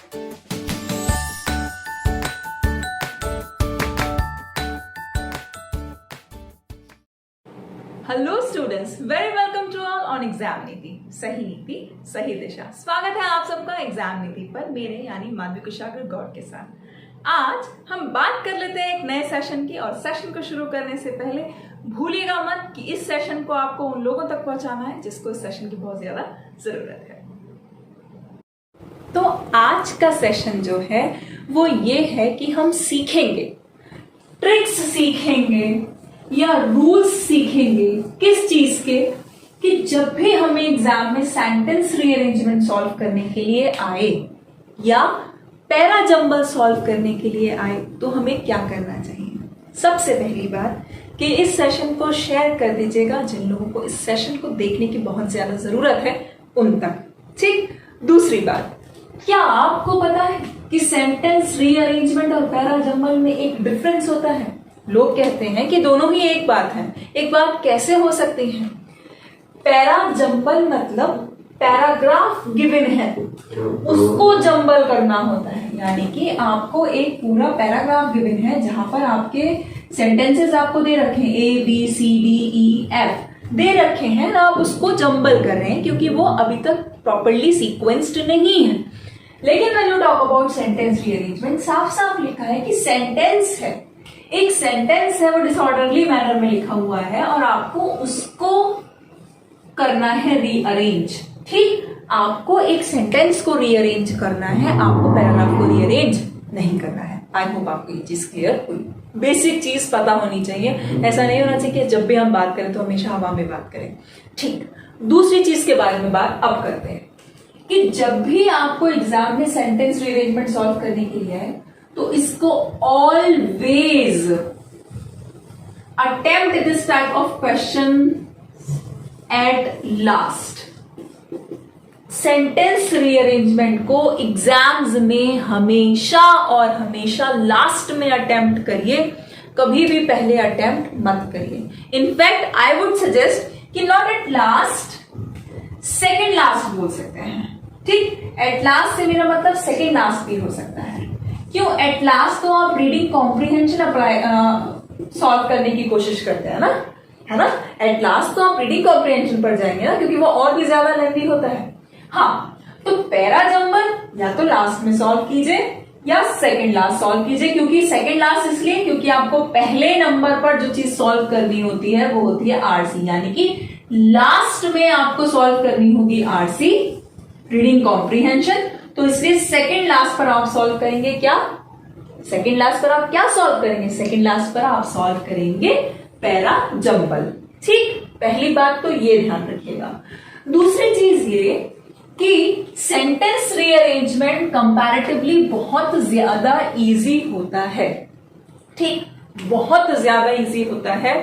Hello students, very welcome to all on exam Niti. Niti सही दिशा। स्वागत है आप सबका एग्जाम नीति पर मेरे यानी माधवी कुशाग्र गौड़ के साथ। आज हम बात कर लेते हैं एक नए सेशन की, और सेशन को शुरू करने से पहले भूलिएगा मत कि इस सेशन को आपको उन लोगों तक पहुंचाना है जिसको इस सेशन की बहुत ज्यादा जरूरत है। तो आज का सेशन जो है वो ये है कि हम सीखेंगे, ट्रिक्स सीखेंगे या रूल्स सीखेंगे किस चीज के, कि जब भी हमें एग्जाम में सेंटेंस रीअरेंजमेंट सॉल्व करने के लिए आए या पैरा जंबल सॉल्व करने के लिए आए तो हमें क्या करना चाहिए। सबसे पहली बात कि इस सेशन को शेयर कर दीजिएगा जिन लोगों को इस सेशन को देखने की बहुत ज्यादा जरूरत है उन तक, ठीक। दूसरी बात, क्या आपको पता है कि सेंटेंस रीअरेंजमेंट और पैरा जंबल में एक डिफरेंस होता है? लोग कहते हैं कि दोनों ही एक बात है। एक बात कैसे हो सकती है? पैरा जंबल मतलब पैराग्राफ गिवन है, उसको जंबल करना होता है, यानी कि आपको एक पूरा पैराग्राफ गिवन है जहां पर आपके सेंटेंसेस आपको दे रखे हैं, A B C D E F दे रखे हैं, ना आप उसको जंबल कर रहे हैं क्योंकि वो अभी तक प्रॉपरली सीक्वेंस्ड नहीं है। लेकिन when you talk about sentence rearrangement, साफ साफ लिखा है कि सेंटेंस है, एक सेंटेंस है, वो डिसऑर्डरली मैनर में लिखा हुआ है और आपको उसको करना है रीअरेंज, ठीक। आपको एक सेंटेंस को रीअरेंज करना है, आपको पैराग्राफ को रीअरेंज नहीं करना है। आई होप आपको ये चीज क्लियर हुई। बेसिक चीज पता होनी चाहिए, ऐसा नहीं होना चाहिए कि जब भी हम बात करें तो हमेशा हवा में बात करें, ठीक। दूसरी चीज के बारे में बात अब करते हैं कि जब भी आपको एग्जाम में सेंटेंस रीअरेंजमेंट सॉल्व करने के लिए है तो इसको always attempt this type of question at last. Sentence rearrangement को एग्जाम्स में हमेशा और हमेशा लास्ट में अटेम्प्ट करिए, कभी भी पहले अटेम्प्ट मत करिए। इनफैक्ट आई वुड सजेस्ट कि not at last, second last बोल सकते हैं, ठीक। एट लास्ट से मेरा मतलब सेकेंड लास्ट भी हो सकता है। क्यों एट लास्ट? तो आप रीडिंग कॉम्प्रिहेंशन अप्लाई सॉल्व करने की कोशिश करते हैं ना, है ना। एट लास्ट तो आप रीडिंग कॉम्प्रिहेंशन पर जाएंगे ना, क्योंकि वो और भी ज्यादा लेंथी होता है। हाँ, तो पैरा जंबल या तो लास्ट में सॉल्व कीजिए या सेकंड लास्ट सॉल्व कीजिए। क्योंकि सेकंड लास्ट इसलिए क्योंकि आपको पहले नंबर पर जो चीज सॉल्व करनी होती है वो होती है आरसी, यानी कि लास्ट में आपको सॉल्व करनी होगी आरसी, रीडिंग कॉम्प्रिहेंशन। तो इसलिए सेकंड लास्ट पर आप सॉल्व करेंगे क्या? सेकंड लास्ट पर आप क्या सॉल्व करेंगे? सेकंड लास्ट पर आप सॉल्व करेंगे पैरा जंबल, ठीक। पहली बात तो ये ध्यान रखिएगा। दूसरी चीज ये कि सेंटेंस रीअरेंजमेंट कंपैरेटिवली बहुत ज्यादा इजी होता है, ठीक, बहुत ज्यादा इजी होता है।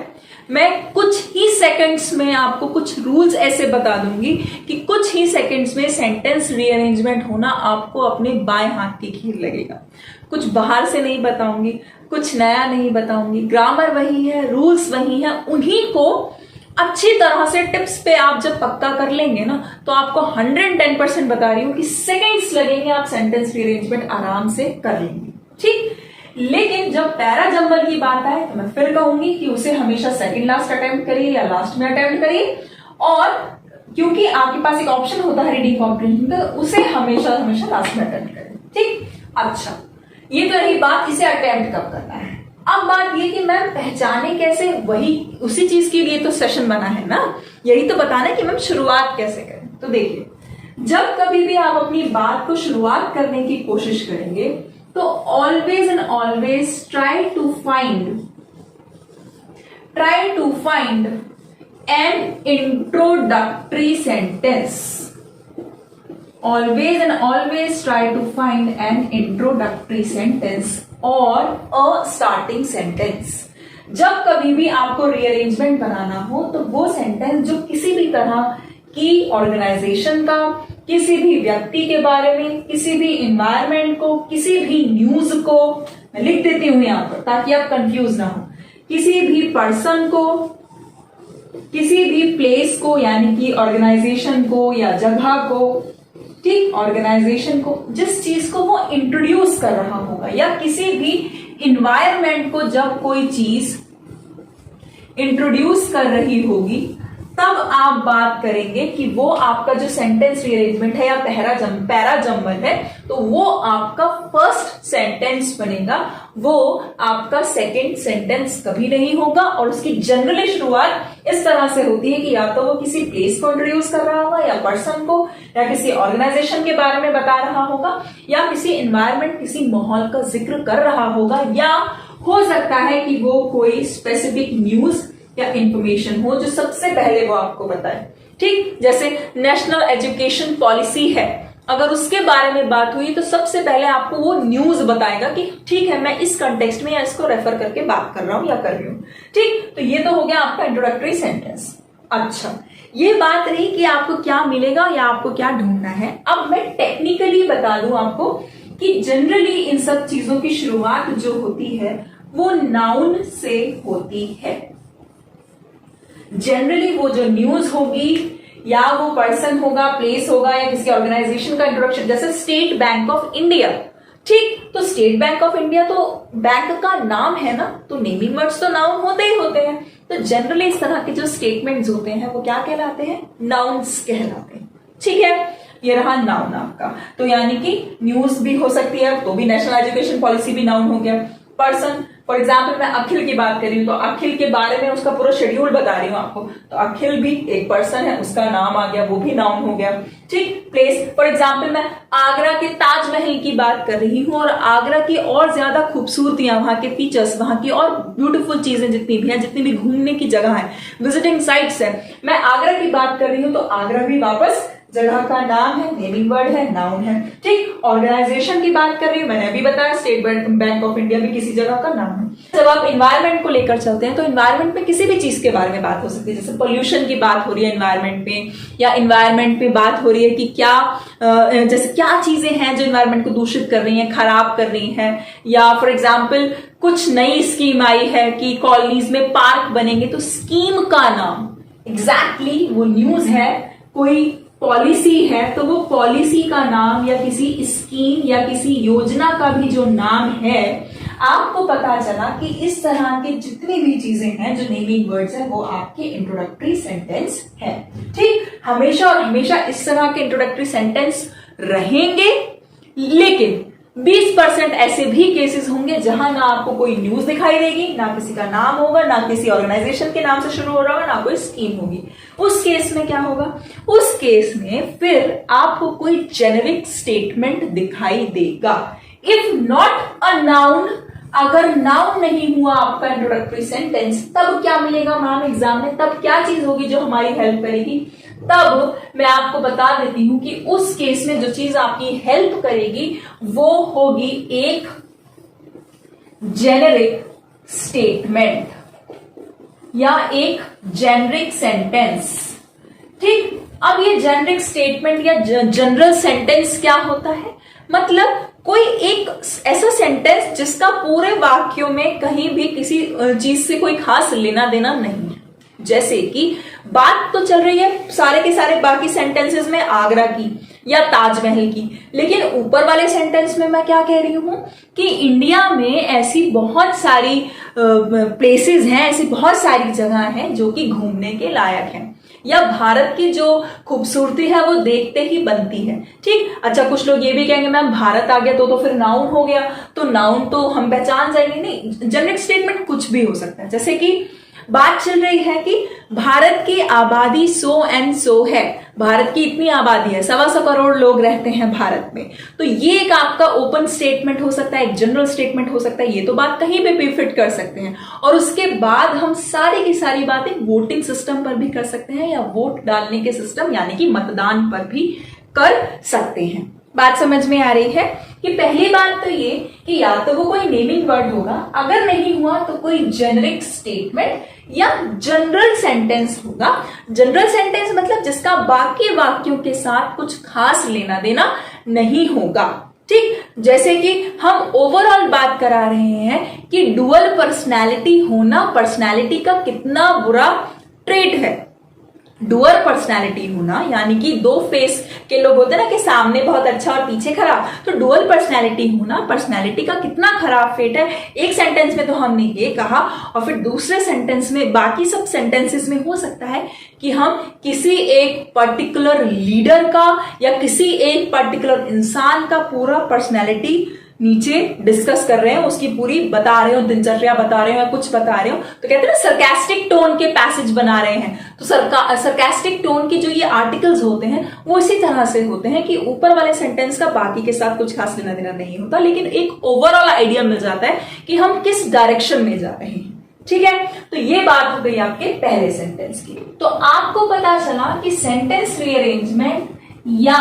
मैं कुछ ही सेकंड्स में आपको कुछ रूल्स ऐसे बता दूंगी कि कुछ ही सेकंड्स में सेंटेंस रीअरेंजमेंट होना आपको अपने बाएं हाथ की खीर लगेगा। कुछ बाहर से नहीं बताऊंगी, कुछ नया नहीं बताऊंगी, ग्रामर वही है, रूल्स वही है, उन्हीं को अच्छी तरह से टिप्स पे आप जब पक्का कर लेंगे ना तो आपको 110% बता रही हूं कि सेकंड्स लगेंगे, आप सेंटेंस रीअरेंजमेंट आराम से कर लेंगे, ठीक। लेकिन जब पैरा जंबल की बात आए तो मैं फिर कहूंगी कि उसे हमेशा सेकंड लास्ट अटेम्प्ट करिए या लास्ट में अटेम्प्ट करिए, और क्योंकि आपके पास एक ऑप्शन होता है रीडिंग कॉम्प्रिहेंशन का, उसे हमेशा हमेशा लास्ट में अटेम्प्ट करिए, ठीक। अच्छा, ये तो रही बात इसे अटेम्प्ट कब करना है। अब बात ये कि मैम पहचाने कैसे, वही उसी चीज के लिए तो सेशन बना है ना, यही तो बताना है कि मैम शुरुआत कैसे करें। तो देखिए, जब कभी भी आप अपनी बात को शुरुआत करने की कोशिश करेंगे तो always and always try to find an introductory sentence. Always and always try to find an introductory sentence or a starting sentence. जब कभी भी आपको रीअरेंजमेंट बनाना हो तो वो सेंटेंस जो किसी भी तरह की ऑर्गेनाइजेशन का, किसी भी व्यक्ति के बारे में, किसी भी इन्वायरमेंट को, किसी भी न्यूज को, मैं लिख देती हूं यहां पर ताकि आप कंफ्यूज ना हो, किसी भी पर्सन को, किसी भी प्लेस को यानी कि ऑर्गेनाइजेशन को या जगह को, ठीक, ऑर्गेनाइजेशन को, जिस चीज को वो इंट्रोड्यूस कर रहा होगा, या किसी भी इन्वायरमेंट को जब कोई चीज इंट्रोड्यूस कर रही होगी, तब आप बात करेंगे कि वो आपका जो सेंटेंस रीअरेंजमेंट है या पैरा जंबल है, तो वो आपका फर्स्ट सेंटेंस बनेगा, वो आपका सेकंड सेंटेंस कभी नहीं होगा। और उसकी जनरली शुरुआत इस तरह से होती है कि या तो वो किसी प्लेस को इंट्रोड्यूस कर रहा होगा, या पर्सन को, या किसी ऑर्गेनाइजेशन के बारे में बता रहा होगा, या किसी एनवायरमेंट, किसी माहौल का जिक्र कर रहा होगा, या हो सकता है कि वो कोई स्पेसिफिक न्यूज या इंफॉर्मेशन हो जो सबसे पहले वो आपको बताए। ठीक, जैसे नेशनल एजुकेशन पॉलिसी है, अगर उसके बारे में बात हुई तो सबसे पहले आपको वो न्यूज बताएगा कि ठीक है, मैं इस कंटेक्स्ट में या इसको रेफर करके बात कर रहा हूं या कर रही हूं। ठीक, तो ये तो हो गया आपका इंट्रोडक्टरी सेंटेंस। अच्छा, ये बात रही कि आपको क्या मिलेगा या आपको क्या ढूंढना है। अब मैं टेक्निकली बता दूं आपको कि जनरली इन सब चीजों की शुरुआत जो होती है वो नाउन से होती है। जनरली वो जो न्यूज होगी, या वो पर्सन होगा, प्लेस होगा, या किसी ऑर्गेनाइजेशन का इंट्रोडक्शन, जैसे स्टेट बैंक ऑफ इंडिया। ठीक, तो स्टेट बैंक ऑफ इंडिया तो बैंक का नाम है ना, तो नेमिंग वर्ड्स तो नाउन होते ही होते हैं। तो जनरली इस तरह के जो स्टेटमेंट्स होते हैं वो क्या कहलाते हैं? नाउन्स कहलाते हैं। ठीक है, ये रहा नाउन आपका। तो यानी कि न्यूज भी हो सकती है, तो भी नेशनल एजुकेशन पॉलिसी भी नाउन हो गया। पर्सन, फॉर एग्जाम्पल मैं अखिल की बात कर रही हूं, तो अखिल के बारे में उसका पूरा शेड्यूल बता रही हूं आपको, तो अखिल भी एक पर्सन है, उसका नाम आ गया, वो भी नाउन हो गया। ठीक, प्लेस, फॉर एग्जाम्पल मैं आगरा के ताजमहल की बात कर रही हूं, और आगरा की और ज्यादा खूबसूरतियां, वहां के फीचर्स, वहां की और ब्यूटीफुल चीजें जितनी भी हैं, जितनी भी घूमने की जगह है, विजिटिंग साइट्स है, मैं आगरा की बात कर रही हूं, तो आगरा भी वापस जगह का नाम है, नेमिंग वर्ड है, नाउन है। ठीक, ऑर्गेनाइजेशन की बात कर रही हूं, मैंने अभी बताया स्टेट बैंक ऑफ इंडिया भी किसी जगह का नाम है। जब आप इन्वायरमेंट को लेकर चलते हैं, तो इन्वायरमेंट में किसी भी चीज के बारे में बात हो सकती है, जैसे पोल्यूशन की बात हो रही है इन्वायरमेंट में, या इन्वायरमेंट में बात हो रही है कि क्या जैसे क्या चीजें हैं जो इन्वायरमेंट को दूषित कर रही हैं, खराब कर रही हैं, या फॉर एग्जाम्पल कुछ नई स्कीम आई है कि कॉलोनीज में पार्क बनेंगे, तो स्कीम का नाम एग्जैक्टली वो न्यूज है, कोई पॉलिसी है तो वो पॉलिसी का नाम, या किसी स्कीम या किसी योजना का भी जो नाम है, आपको पता चला कि इस तरह की जितनी भी चीजें हैं जो नेमिंग वर्ड्स हैं, वो आपके इंट्रोडक्टरी सेंटेंस है। ठीक, हमेशा और हमेशा इस तरह के इंट्रोडक्टरी सेंटेंस रहेंगे, लेकिन 20% ऐसे भी केसेस होंगे जहां ना आपको कोई न्यूज दिखाई देगी, ना किसी का नाम होगा, ना किसी ऑर्गेनाइजेशन के नाम से शुरू हो रहा होगा, ना कोई स्कीम होगी। उस केस में क्या होगा? उस केस में फिर आपको कोई जेनेरिक स्टेटमेंट दिखाई देगा। इफ नॉट अ नाउन, अगर नाउन नहीं हुआ आपका इंट्रोडक्टरी सेंटेंस, तब क्या मिलेगा मैम एग्जाम में? तब क्या चीज होगी जो हमारी हेल्प करेगी? तब मैं आपको बता देती हूं कि उस केस में जो चीज आपकी हेल्प करेगी वो होगी एक जेनेरिक स्टेटमेंट या एक जेनरिक सेंटेंस। ठीक, अब ये जेनरिक स्टेटमेंट या जनरल सेंटेंस क्या होता है? मतलब कोई एक ऐसा सेंटेंस जिसका पूरे वाक्यों में कहीं भी किसी चीज से कोई खास लेना देना नहीं है। जैसे कि बात तो चल रही है सारे के सारे बाकी सेंटेंसेस में आगरा की या ताजमहल की, लेकिन ऊपर वाले सेंटेंस में मैं क्या कह रही हूं कि इंडिया में ऐसी बहुत सारी प्लेसेस हैं, ऐसी बहुत सारी जगह हैं जो कि घूमने के लायक हैं, या भारत की जो खूबसूरती है वो देखते ही बनती है। ठीक, अच्छा कुछ लोग ये भी कहेंगे मैम भारत आ गया तो फिर नाउन हो गया, तो नाउन तो हम पहचान जाएंगे। नहीं, जनरल स्टेटमेंट कुछ भी हो सकता है। जैसे कि बात चल रही है कि भारत की आबादी सो एंड सो है, भारत की इतनी आबादी है, 125 करोड़ लोग रहते हैं भारत में, तो ये एक आपका ओपन स्टेटमेंट हो सकता है, एक जनरल स्टेटमेंट हो सकता है। ये तो बात कहीं पे भी फिट कर सकते हैं। और उसके बाद हम सारी की सारी बातें वोटिंग सिस्टम पर भी कर सकते हैं, या वोट डालने के सिस्टम यानी कि मतदान पर भी कर सकते हैं। बात समझ में आ रही है कि पहली बात तो ये कि या तो वो कोई नेमिंग वर्ड होगा, अगर नहीं हुआ तो कोई जेनरिक स्टेटमेंट या जनरल सेंटेंस होगा। जनरल सेंटेंस मतलब जिसका बाकी वाक्यों के साथ कुछ खास लेना देना नहीं होगा। ठीक, जैसे कि हम ओवरऑल बात करा रहे हैं कि डुअल पर्सनैलिटी होना पर्सनैलिटी का कितना बुरा ट्रेट है। डुअल पर्सनैलिटी होना, यानी कि दो फेस के लोग होते हैं ना कि सामने बहुत अच्छा और पीछे खराब, तो डुअल पर्सनैलिटी होना पर्सनैलिटी का कितना खराब फेट है। एक सेंटेंस में तो हमने ये कहा, और फिर दूसरे सेंटेंस में, बाकी सब सेंटेंसेस में हो सकता है कि हम किसी एक पर्टिकुलर लीडर का या किसी एक पर्टिकुलर इंसान का पूरा पर्सनैलिटी नीचे डिस्कस कर रहे हो, उसकी पूरी बता रहे हो, दिनचर्या बता रहे हो या कुछ बता रहे हो, तो कहते हैं ना सरकास्टिक टोन के पैसेज बना रहे हैं। तो सरकास्टिक टोन के जो ये आर्टिकल्स होते हैं वो इसी तरह से होते हैं कि ऊपर वाले सेंटेंस का बाकी के साथ कुछ खास लेना देना नहीं होता, लेकिन एक ओवरऑल आइडिया मिल जाता है कि हम किस डायरेक्शन में जा रहे हैं। ठीक है, तो ये बात हो गई आपके पहले सेंटेंस की। तो आपको पता चला कि सेंटेंस रीअरेंजमेंट या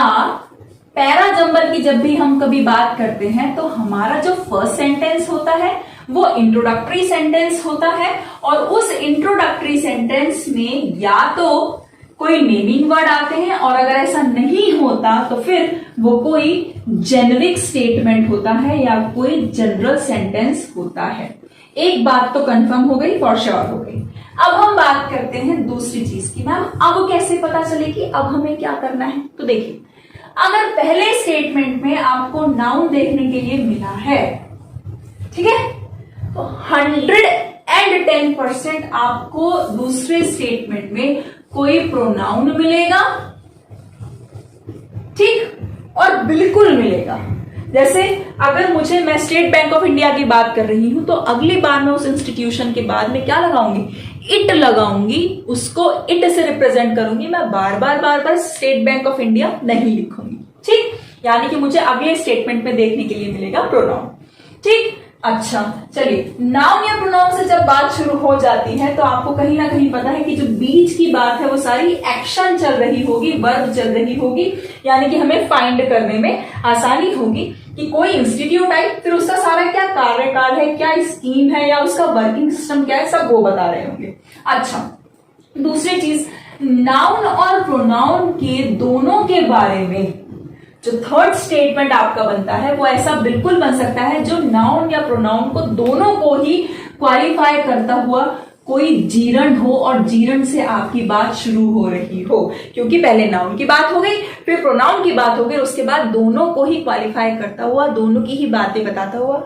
पैरा जंबल की जब भी हम कभी बात करते हैं तो हमारा जो फर्स्ट सेंटेंस होता है वो इंट्रोडक्टरी सेंटेंस होता है, और उस इंट्रोडक्टरी सेंटेंस में या तो कोई नेमिंग वर्ड आते हैं, और अगर ऐसा नहीं होता तो फिर वो कोई जेनरिक स्टेटमेंट होता है या कोई जनरल सेंटेंस होता है। एक बात तो कंफर्म हो गई, फॉर श्योर हो गई। अब हम बात करते हैं दूसरी चीज की। मैम अब कैसे पता चले कि अब हमें क्या करना है? तो देखिए, अगर पहले स्टेटमेंट में आपको नाउन देखने के लिए मिला है, ठीक है, तो 110% आपको दूसरे स्टेटमेंट में कोई प्रोनाउन मिलेगा, ठीक, और बिल्कुल मिलेगा। जैसे अगर मैं स्टेट बैंक ऑफ इंडिया की बात कर रही हूं तो अगली बार मैं उस इंस्टीट्यूशन के बाद में क्या लगाऊंगी? इट लगाऊंगी, उसको इट से रिप्रेजेंट करूंगी। मैं बार बार स्टेट बैंक ऑफ इंडिया नहीं लिखूंगी, ठीक, यानी कि मुझे अगले स्टेटमेंट में देखने के लिए मिलेगा प्रोनाउन। ठीक, अच्छा चलिए, नाउन या प्रोनाउन से जब बात शुरू हो जाती है तो आपको कहीं ना कहीं पता है कि जो बीच की बात है वो सारी एक्शन चल रही होगी, वर्ब चल रही होगी, यानी कि हमें फाइंड करने में आसानी होगी कि कोई इंस्टीट्यूट आई, फिर उसका सारा क्या कार्यकाल है, क्या स्कीम है या उसका वर्किंग सिस्टम क्या है, सब वो बता रहे होंगे। अच्छा, दूसरी चीज, नाउन और प्रोनाउन के दोनों के बारे में जो थर्ड स्टेटमेंट आपका बनता है वो ऐसा बिल्कुल बन सकता है जो नाउन या प्रोनाउन को दोनों को ही क्वालिफाई करता हुआ कोई जीरण हो, और जीरण से आपकी बात शुरू हो रही हो, क्योंकि पहले नाउन की बात हो गई, फिर प्रोनाउन की बात हो गई, उसके बाद दोनों को ही क्वालिफाई करता हुआ, दोनों की ही बातें बताता हुआ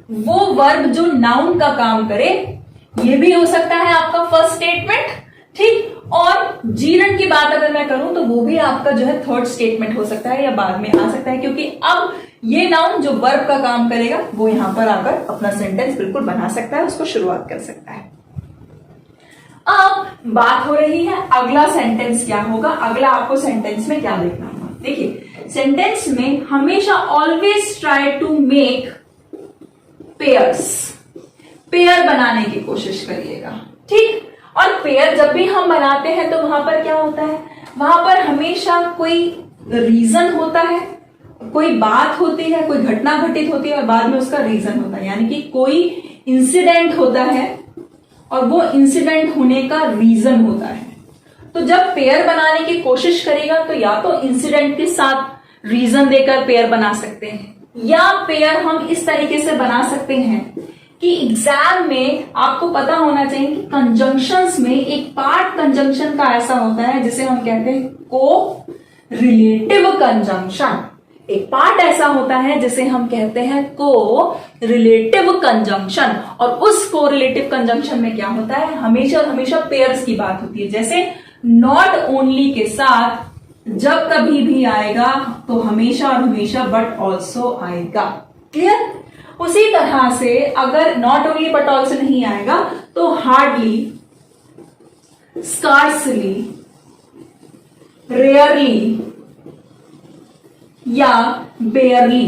वो वर्ब जो नाउन का काम करे, ये भी हो सकता है आपका फर्स्ट स्टेटमेंट, ठीक। और जीरण की बात अगर मैं करूं तो वो भी आपका जो है थर्ड स्टेटमेंट हो सकता है या बाद में आ सकता है, क्योंकि अब ये नाउन जो वर्ब का काम करेगा वो यहां पर आकर अपना सेंटेंस बिल्कुल बना सकता है, उसको शुरुआत कर सकता है। अब बात हो रही है अगला सेंटेंस क्या होगा, अगला आपको सेंटेंस में क्या देखना होगा। देखिए, सेंटेंस में हमेशा always try to make pairs, pair बनाने की कोशिश करिएगा, ठीक। और पेयर जब भी हम बनाते हैं तो वहां पर क्या होता है, वहां पर हमेशा कोई रीजन होता है, कोई बात होती है, कोई घटना घटित होती है और बाद में उसका रीजन होता है, यानी कि कोई इंसिडेंट होता है और वो इंसिडेंट होने का रीजन होता है। तो जब पेयर बनाने की कोशिश करेगा तो या तो इंसिडेंट के साथ रीजन देकर पेयर बना सकते हैं, या पेयर हम इस तरीके से बना सकते हैं कि एग्जाम में आपको पता होना चाहिए कि कंजंक्शंस में एक पार्ट कंजंक्शन का ऐसा होता है जिसे हम कहते हैं को रिलेटिव कंजंक्शन। एक पार्ट ऐसा होता है जिसे हम कहते हैं को रिलेटिव कंजंक्शन, और उस को रिलेटिव कंजंक्शन में क्या होता है, हमेशा हमेशा पेयर्स की बात होती है। जैसे नॉट ओनली के साथ जब कभी भी आएगा तो हमेशा और हमेशा बट ऑल्सो आएगा, क्लियर। उसी तरह से अगर नॉट ओनली बट ऑल्सो नहीं आएगा तो हार्डली, स्कार्सली, रेयरली या बेयरली,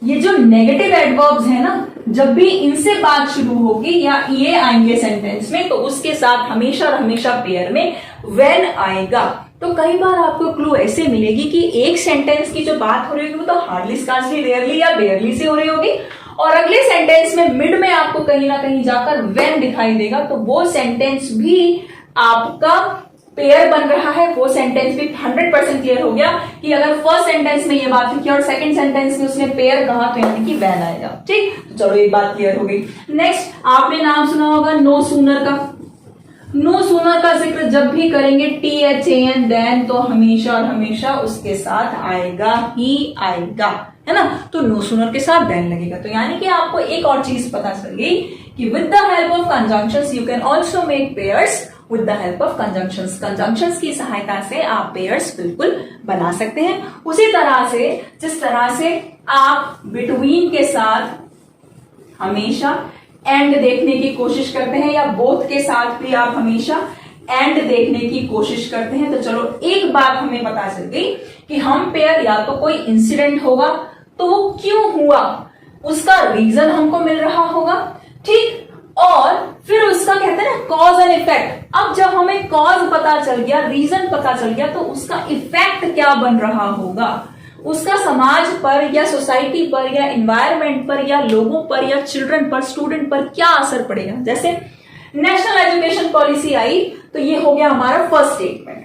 ये जो नेगेटिव एडवर्ब्स है ना, जब भी इनसे बात शुरू होगी या ये आएंगे सेंटेंस में तो उसके साथ हमेशा और हमेशा पेयर में व्हेन आएगा। तो कई बार आपको क्लू ऐसे मिलेगी कि एक सेंटेंस की जो बात हो रही होगी वो तो हार्डली, स्कार्सली, रेयरली या बेयरली से हो रही होगी, और अगले सेंटेंस में मिड में आपको कहीं ना कहीं जाकर व्हेन दिखाई देगा, तो वो सेंटेंस भी आपका पेयर बन रहा है। वो सेंटेंस भी 100% क्लियर हो गया कि अगर फर्स्ट सेंटेंस में ये बात लिखी और सेकंड सेंटेंस में उसने पेयर कहा तो यानी कि व्हेन आएगा, ठीक। तो चलो एक बात क्लियर हो गई। नेक्स्ट, आपने नाम सुना होगा नो सूनर का। नो सूनर का जिक्र जब भी करेंगे THAN देन, तो हमेशा और हमेशा उसके साथ आएगा ही आएगा, है ना। तो नो सूनर के साथ देन लगेगा। तो यानी कि आपको एक और चीज पता चल गई कि with the help of conjunctions you can also make pairs with the help of conjunctions. Conjunctions की सहायता से आप पेयर्स बिल्कुल बना सकते हैं। उसी तरह से जिस तरह से आप बिटवीन के साथ हमेशा एंड देखने की कोशिश करते हैं, या बोथ के साथ भी आप हमेशा एंड देखने की कोशिश करते हैं। तो चलो एक बात हमें पता चल गई कि हम पेयर या तो कोई इंसिडेंट होगा, तो वो क्यों हुआ उसका रीजन हमको मिल रहा होगा, ठीक। और फिर उसका कहते हैं ना कॉज एंड इफेक्ट। अब जब हमें कॉज पता चल गया, रीजन पता चल गया, तो उसका इफेक्ट क्या बन रहा होगा, उसका समाज पर या सोसाइटी पर या एनवायरमेंट पर या लोगों पर या चिल्ड्रन पर, स्टूडेंट पर क्या असर पड़ेगा। जैसे नेशनल एजुकेशन पॉलिसी आई, तो ये हो गया हमारा फर्स्ट स्टेटमेंट।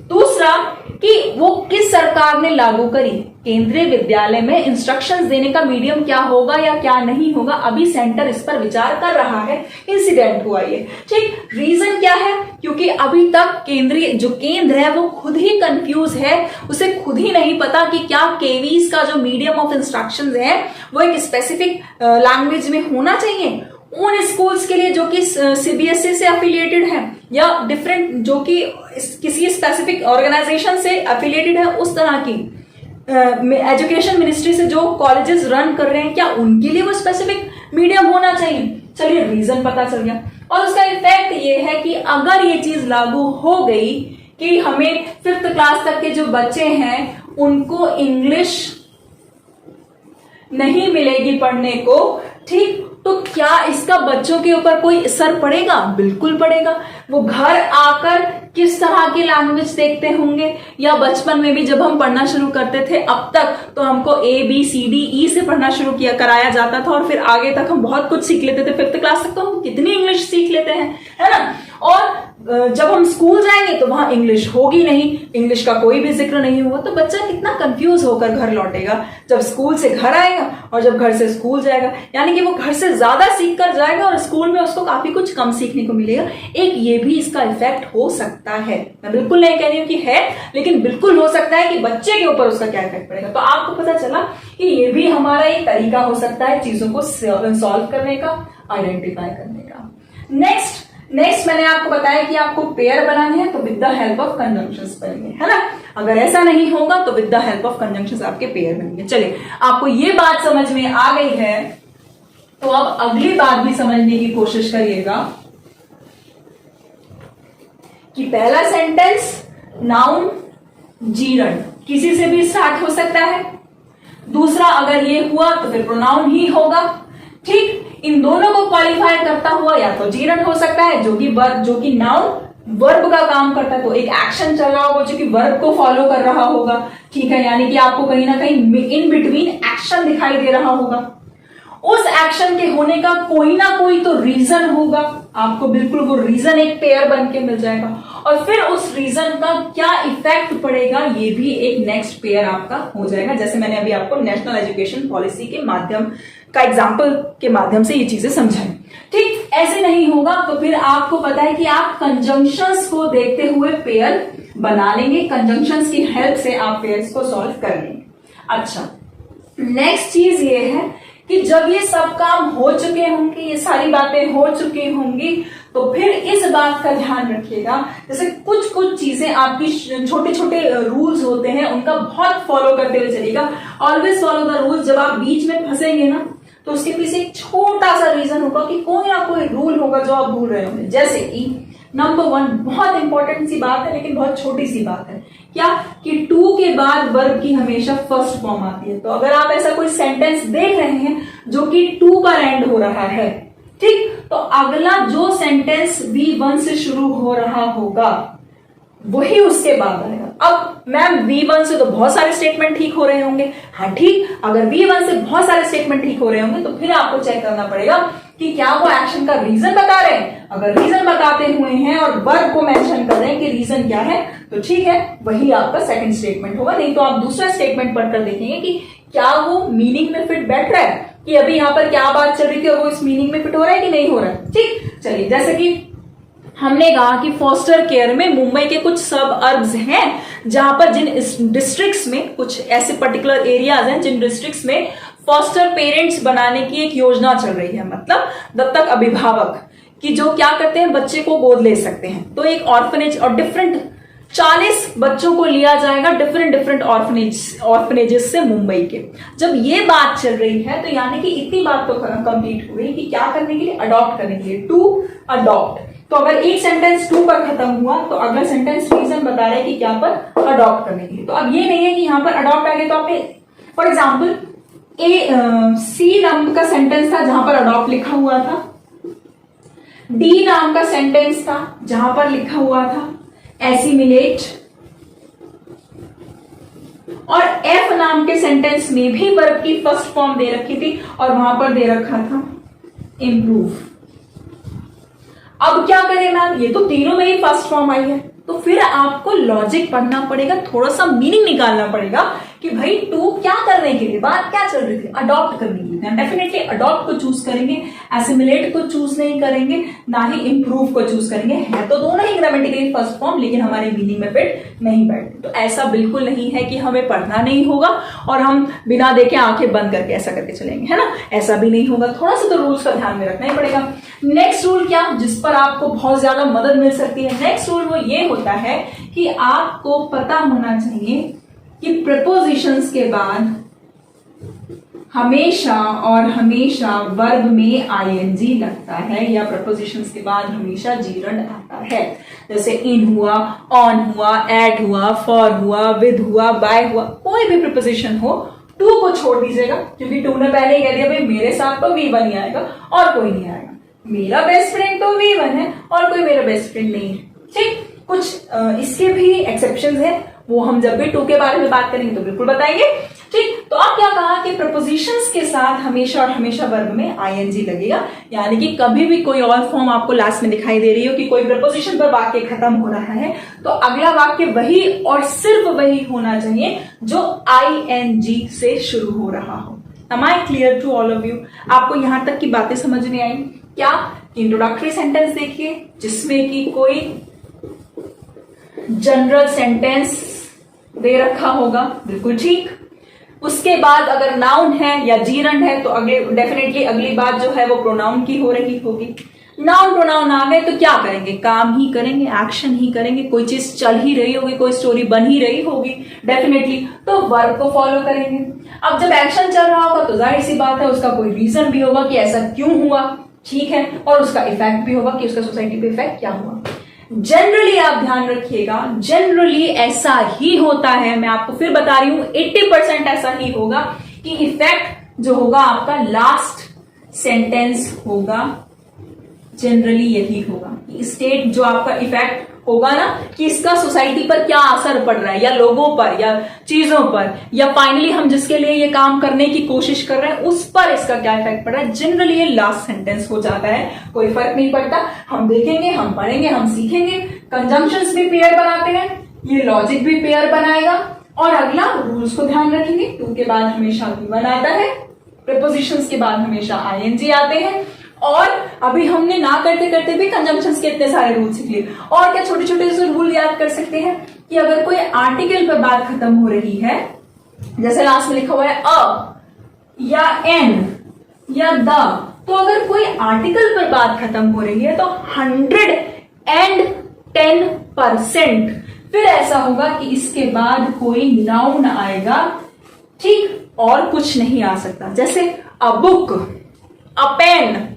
दूसरा कि वो किस सरकार ने लागू करी, केंद्रीय विद्यालय में इंस्ट्रक्शंस देने का मीडियम क्या होगा या क्या नहीं होगा, अभी सेंटर इस पर विचार कर रहा है, इंसिडेंट हुआ ये, ठीक। रीजन क्या है, क्योंकि अभी तक केंद्रीय जो केंद्र है वो खुद ही कंफ्यूज है, उसे खुद ही नहीं पता कि क्या केवीज का जो मीडियम ऑफ इंस्ट्रक्शंस है वो एक स्पेसिफिक लैंग्वेज में होना चाहिए उन स्कूल्स के लिए जो कि CBSE से अफिलिएटेड है, या डिफरेंट जो कि किसी स्पेसिफिक ऑर्गेनाइजेशन से अफिलिएटेड है, उस तरह की एजुकेशन मिनिस्ट्री से जो कॉलेजेस रन कर रहे हैं, क्या उनके लिए वो स्पेसिफिक मीडियम होना चाहिए। चलिए रीजन पता चल गया। और उसका इफेक्ट ये है कि अगर ये चीज लागू हो गई कि हमें 5th क्लास तक के जो बच्चे हैं उनको इंग्लिश नहीं मिलेगी पढ़ने को, ठीक, तो क्या इसका बच्चों के ऊपर कोई असर पड़ेगा, बिल्कुल पड़ेगा। वो घर आकर किस तरह की लैंग्वेज देखते होंगे, या बचपन में भी जब हम पढ़ना शुरू करते थे अब तक तो हमको ABCDE से पढ़ना शुरू किया कराया जाता था, और फिर आगे तक हम बहुत कुछ सीख लेते थे। 5th क्लास तक तो हम कितनी इंग्लिश सीख लेते हैं, है ना। और जब हम स्कूल जाएंगे तो वहां इंग्लिश होगी नहीं, इंग्लिश का कोई भी जिक्र नहीं होगा, तो बच्चा कितना कंफ्यूज होकर घर लौटेगा जब स्कूल से घर आएगा और जब घर से स्कूल जाएगा। यानी कि वो घर से ज्यादा सीख कर जाएगा और स्कूल में उसको काफी कुछ कम सीखने को मिलेगा। एक ये भी इसका इफेक्ट हो सकता है, मैं बिल्कुल नहीं कह रही हूं कि है, लेकिन बिल्कुल हो सकता है कि बच्चे के ऊपर उसका क्या इफेक्ट पड़ेगा। तो आपको पता चला कि ये भी हमारा एक तरीका हो सकता है चीजों को सॉल्व करने का, आइडेंटिफाई करने का। नेक्स्ट मैंने आपको बताया कि आपको पेयर बनाने हैं तो with the help of conjunctions बनेंगे, है ना। अगर ऐसा नहीं होगा तो with the help of conjunctions आपके पेयर बनेंगे। चलिए आपको ये बात समझ में आ गई है, तो अब अगली बात भी समझने की कोशिश करिएगा कि पहला सेंटेंस नाउन जीरण किसी से भी स्टार्ट हो सकता है, दूसरा अगर ये हुआ तो फिर प्रोनाउन ही होगा, ठीक। इन दोनों को क्वालिफाई करता हुआ या तो जीरण हो सकता है जो कि नाउन वर्ब का काम करता है, तो एक एक्शन चल रहा होगा जो कि वर्ब को फॉलो कर रहा होगा, ठीक है। यानी कि आपको कहीं ना कहीं इन बिटवीन एक्शन दिखाई दे रहा होगा, उस एक्शन के होने का कोई ना कोई तो रीजन होगा, आपको बिल्कुल वो रीजन एक पेयर बन के मिल जाएगा, और फिर उस रीजन का क्या इफेक्ट पड़ेगा ये भी एक नेक्स्ट पेयर आपका हो जाएगा। जैसे मैंने अभी आपको नेशनल एजुकेशन पॉलिसी के माध्यम का एग्जाम्पल के माध्यम से ये चीजें समझाएं, ठीक। ऐसे नहीं होगा तो फिर आपको पता है कि आप कंजंक्शंस को देखते हुए पेयर बना लेंगे, कंजंक्शंस की हेल्प से आप पेयर्स को सॉल्व कर लेंगे। अच्छा, नेक्स्ट चीज ये है कि जब ये सब काम हो चुके होंगे, ये सारी बातें हो चुकी होंगी, तो फिर इस बात का ध्यान रखिएगा, जैसे कुछ कुछ चीजें आपकी छोटे छोटे रूल्स होते हैं उनका बहुत फॉलो करते हुए चलिएगा। Always follow the rules. जब आप बीच में फंसेंगे ना तो उसके पीछे एक छोटा सा रीजन होगा कि कोई ना कोई रूल होगा जो आप भूल रहे होंगे। जैसे कि नंबर 1 बहुत इंपॉर्टेंट सी बात है लेकिन बहुत छोटी सी बात है, क्या कि टू के बाद वर्ब की हमेशा फर्स्ट फॉर्म आती है। तो अगर आप ऐसा कोई सेंटेंस देख रहे हैं जो कि टू पर एंड हो रहा है, ठीक, तो अगला जो सेंटेंस V1 से शुरू हो रहा होगा वही उसके बाद आएगा। अब मैम V1 से तो बहुत सारे स्टेटमेंट ठीक हो रहे होंगे, हाँ ठीक, अगर V1 से बहुत सारे स्टेटमेंट ठीक हो रहे होंगे तो फिर आपको चेक करना पड़ेगा कि क्या वो एक्शन का रीजन बता रहे हैं। अगर रीजन बताते हुए हैं और वर्ब को मेंशन कर रहे हैं कि रीजन क्या है, तो ठीक है, वही आपका सेकंड स्टेटमेंट होगा। नहीं तो आप दूसरा स्टेटमेंट पढ़कर देखेंगे कि क्या वो मीनिंग में फिट बैठ रहा है, कि अभी यहाँ पर क्या बात चल रही थी और वो इस मीनिंग में फिट हो रहा है कि नहीं हो रहा है, ठीक। चलिए, जैसे कि हमने कहा कि फॉस्टर केयर में मुंबई के कुछ सब अर्ब्स हैं जहां पर जिन डिस्ट्रिक्ट्स में कुछ ऐसे पर्टिकुलर एरियाज हैं जिन डिस्ट्रिक्ट्स में फॉस्टर पेरेंट्स बनाने की एक योजना चल रही है, मतलब दत्तक अभिभावक कि जो क्या करते हैं, बच्चे को गोद ले सकते हैं। तो एक ऑर्फनेज और डिफरेंट 40 बच्चों को लिया जाएगा डिफरेंट ऑर्फनेजेस से मुंबई के। जब ये बात चल रही है तो यानी कि इतनी बात तो कंप्लीट हो गई कि क्या करने के लिए, अडॉप्ट करने के लिए, टू अडॉप्ट। तो अगर एक सेंटेंस टू पर खत्म हुआ तो अगला सेंटेंस रीजन बता रहा है कि क्या पर, अडॉप्ट करने के लिए। तो अब ये नहीं है कि यहां पर अडॉप्ट आ गया तो आपने फॉर एग्जाम्पल सी नाम का सेंटेंस था जहां पर अडॉप्ट लिखा हुआ था, डी नाम का सेंटेंस था जहां पर लिखा हुआ था एसिमिलेट, और एफ नाम के सेंटेंस में भी वर्ब की फर्स्ट फॉर्म दे रखी थी और वहां पर दे रखा था इंप्रूव। अब क्या करें मैम, ये तो तीनों में ही फर्स्ट फॉर्म आई है, तो फिर आपको लॉजिक पढ़ना पड़ेगा, थोड़ा सा मीनिंग निकालना पड़ेगा कि भाई टू क्या करने के लिए, बात क्या चल रही थी, अडॉप्ट करने के लिए। डेफिनेटली अडॉप्ट को चूज करेंगे, एसिमिलेट को चूज नहीं करेंगे, ना ही इंप्रूव को चूज करेंगे। है तो दोनों ही ग्रामेटिकली फर्स्ट फॉर्म, लेकिन हमारी मीनिंग में फिट नहीं बैठते। तो ऐसा बिल्कुल नहीं है कि हमें पढ़ना नहीं होगा और हम बिना देखे आंखें बंद करके ऐसा करके चलेंगे, है ना, ऐसा भी नहीं होगा। थोड़ा सा तो रूल्स का ध्यान में रखना ही पड़ेगा। नेक्स्ट रूल क्या, जिस पर आपको बहुत ज्यादा मदद मिल सकती है, नेक्स्ट रूल वो ये होता है कि आपको पता होना चाहिए कि प्रपोजिशंस के बाद हमेशा और हमेशा वर्ब में आईएनजी लगता है, या प्रपोजिशंस के बाद हमेशा जीरंड आता है। जैसे इन हुआ, ऑन हुआ, एट हुआ, फॉर हुआ, विद हुआ, बाय हुआ, कोई भी प्रपोजिशन हो, टू को छोड़ दीजिएगा, क्योंकि टू ने पहले ही कह दिया भाई मेरे साथ तो V1 ही आएगा और कोई नहीं आएगा, मेरा बेस्ट फ्रेंड तो V1 है और कोई मेरा बेस्ट फ्रेंड नहीं है। ठीक, कुछ इसके भी एक्सेप्शंस हैं, वो हम जब भी टू के बारे में बात करेंगे तो बिल्कुल बताएंगे। ठीक, तो आप क्या कहा कि प्रपोजिशंस के साथ हमेशा और हमेशा वर्ब में आईएनजी लगेगा, यानी कि कभी भी कोई और फॉर्म आपको लास्ट में दिखाई दे रही हो कि कोई प्रपोजिशन पर वाक्य खत्म हो रहा है, तो अगला वाक्य वही और सिर्फ वही होना चाहिए जो आईएनजी से शुरू हो रहा हो। Am I clear to all of you? आपको यहां तक की बातें समझ में आई क्या? इंट्रोडक्टरी सेंटेंस देखिए जिसमें कि कोई जनरल सेंटेंस दे रखा होगा, बिल्कुल ठीक। उसके बाद अगर नाउन है या जीरंड है तो अगले डेफिनेटली अगली बात जो है वो प्रोनाउन की हो रही होगी। नाउन प्रोनाउन आ गए तो क्या करेंगे, काम ही करेंगे, एक्शन ही करेंगे, कोई चीज चल ही रही होगी, कोई स्टोरी बन ही रही होगी डेफिनेटली, तो वर्ब को फॉलो करेंगे। अब जब एक्शन चल रहा होगा तो जाहिर सी बात है उसका कोई रीजन भी होगा कि ऐसा क्यों हुआ, ठीक है, और उसका इफेक्ट भी होगा कि उसका सोसाइटी पे इफेक्ट क्या हुआ। जनरली आप ध्यान रखिएगा, जनरली ऐसा ही होता है, मैं आपको फिर बता रही हूं 80% ऐसा ही होगा कि इफेक्ट जो होगा आपका लास्ट सेंटेंस होगा, जनरली यही होगा। स्टेट जो आपका इफेक्ट होगा ना कि इसका सोसाइटी पर क्या असर पड़ रहा है, या लोगों पर, या चीजों पर, या फाइनली हम जिसके लिए ये काम करने की कोशिश कर रहे हैं उस पर इसका क्या इफेक्ट पड़ रहा है, जनरली ये लास्ट सेंटेंस हो जाता है। कोई फर्क नहीं पड़ता, हम देखेंगे, हम पढ़ेंगे, हम सीखेंगे, कंजंक्शंस भी पेयर बनाते हैं, ये लॉजिक भी पेयर बनाएगा, और अगला रूल्स को ध्यान रखेंगे। टू के बाद हमेशा V1 आता है, प्रपोजिशंस के बाद हमेशा आईएनजी आते हैं, और अभी हमने ना करते करते भी कंजंक्शंस के इतने सारे रूल सीख लिए। और क्या छोटे छोटे से रूल याद कर सकते हैं कि अगर कोई आर्टिकल पर बात खत्म हो रही है, जैसे लास्ट में लिखा हुआ है अ या एन या द, तो अगर कोई आर्टिकल पर बात खत्म हो रही है तो 110% फिर ऐसा होगा कि इसके बाद कोई नाउन आएगा, ठीक, और कुछ नहीं आ सकता। जैसे अ बुक, अ पेन,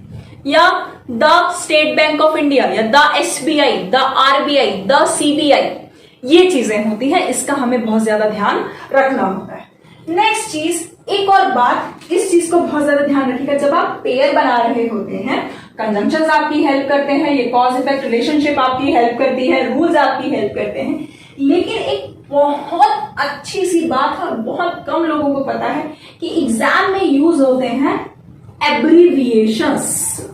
या the State Bank of India, या the SBI, the RBI, the CBI, ये चीजें होती हैं, इसका हमें बहुत ज्यादा ध्यान रखना होता है। नेक्स्ट चीज, एक और बात, इस चीज को बहुत ज्यादा ध्यान रखिएगा, जब आप पेयर बना रहे होते हैं, कंजंक्शंस आपकी हेल्प करते हैं, ये कॉज इफेक्ट रिलेशनशिप आपकी हेल्प करती है, रूल्स आपकी हेल्प करते हैं, लेकिन एक बहुत अच्छी सी बात है और बहुत कम लोगों को पता है कि एग्जाम में यूज होते हैं एब्रीविएशंस।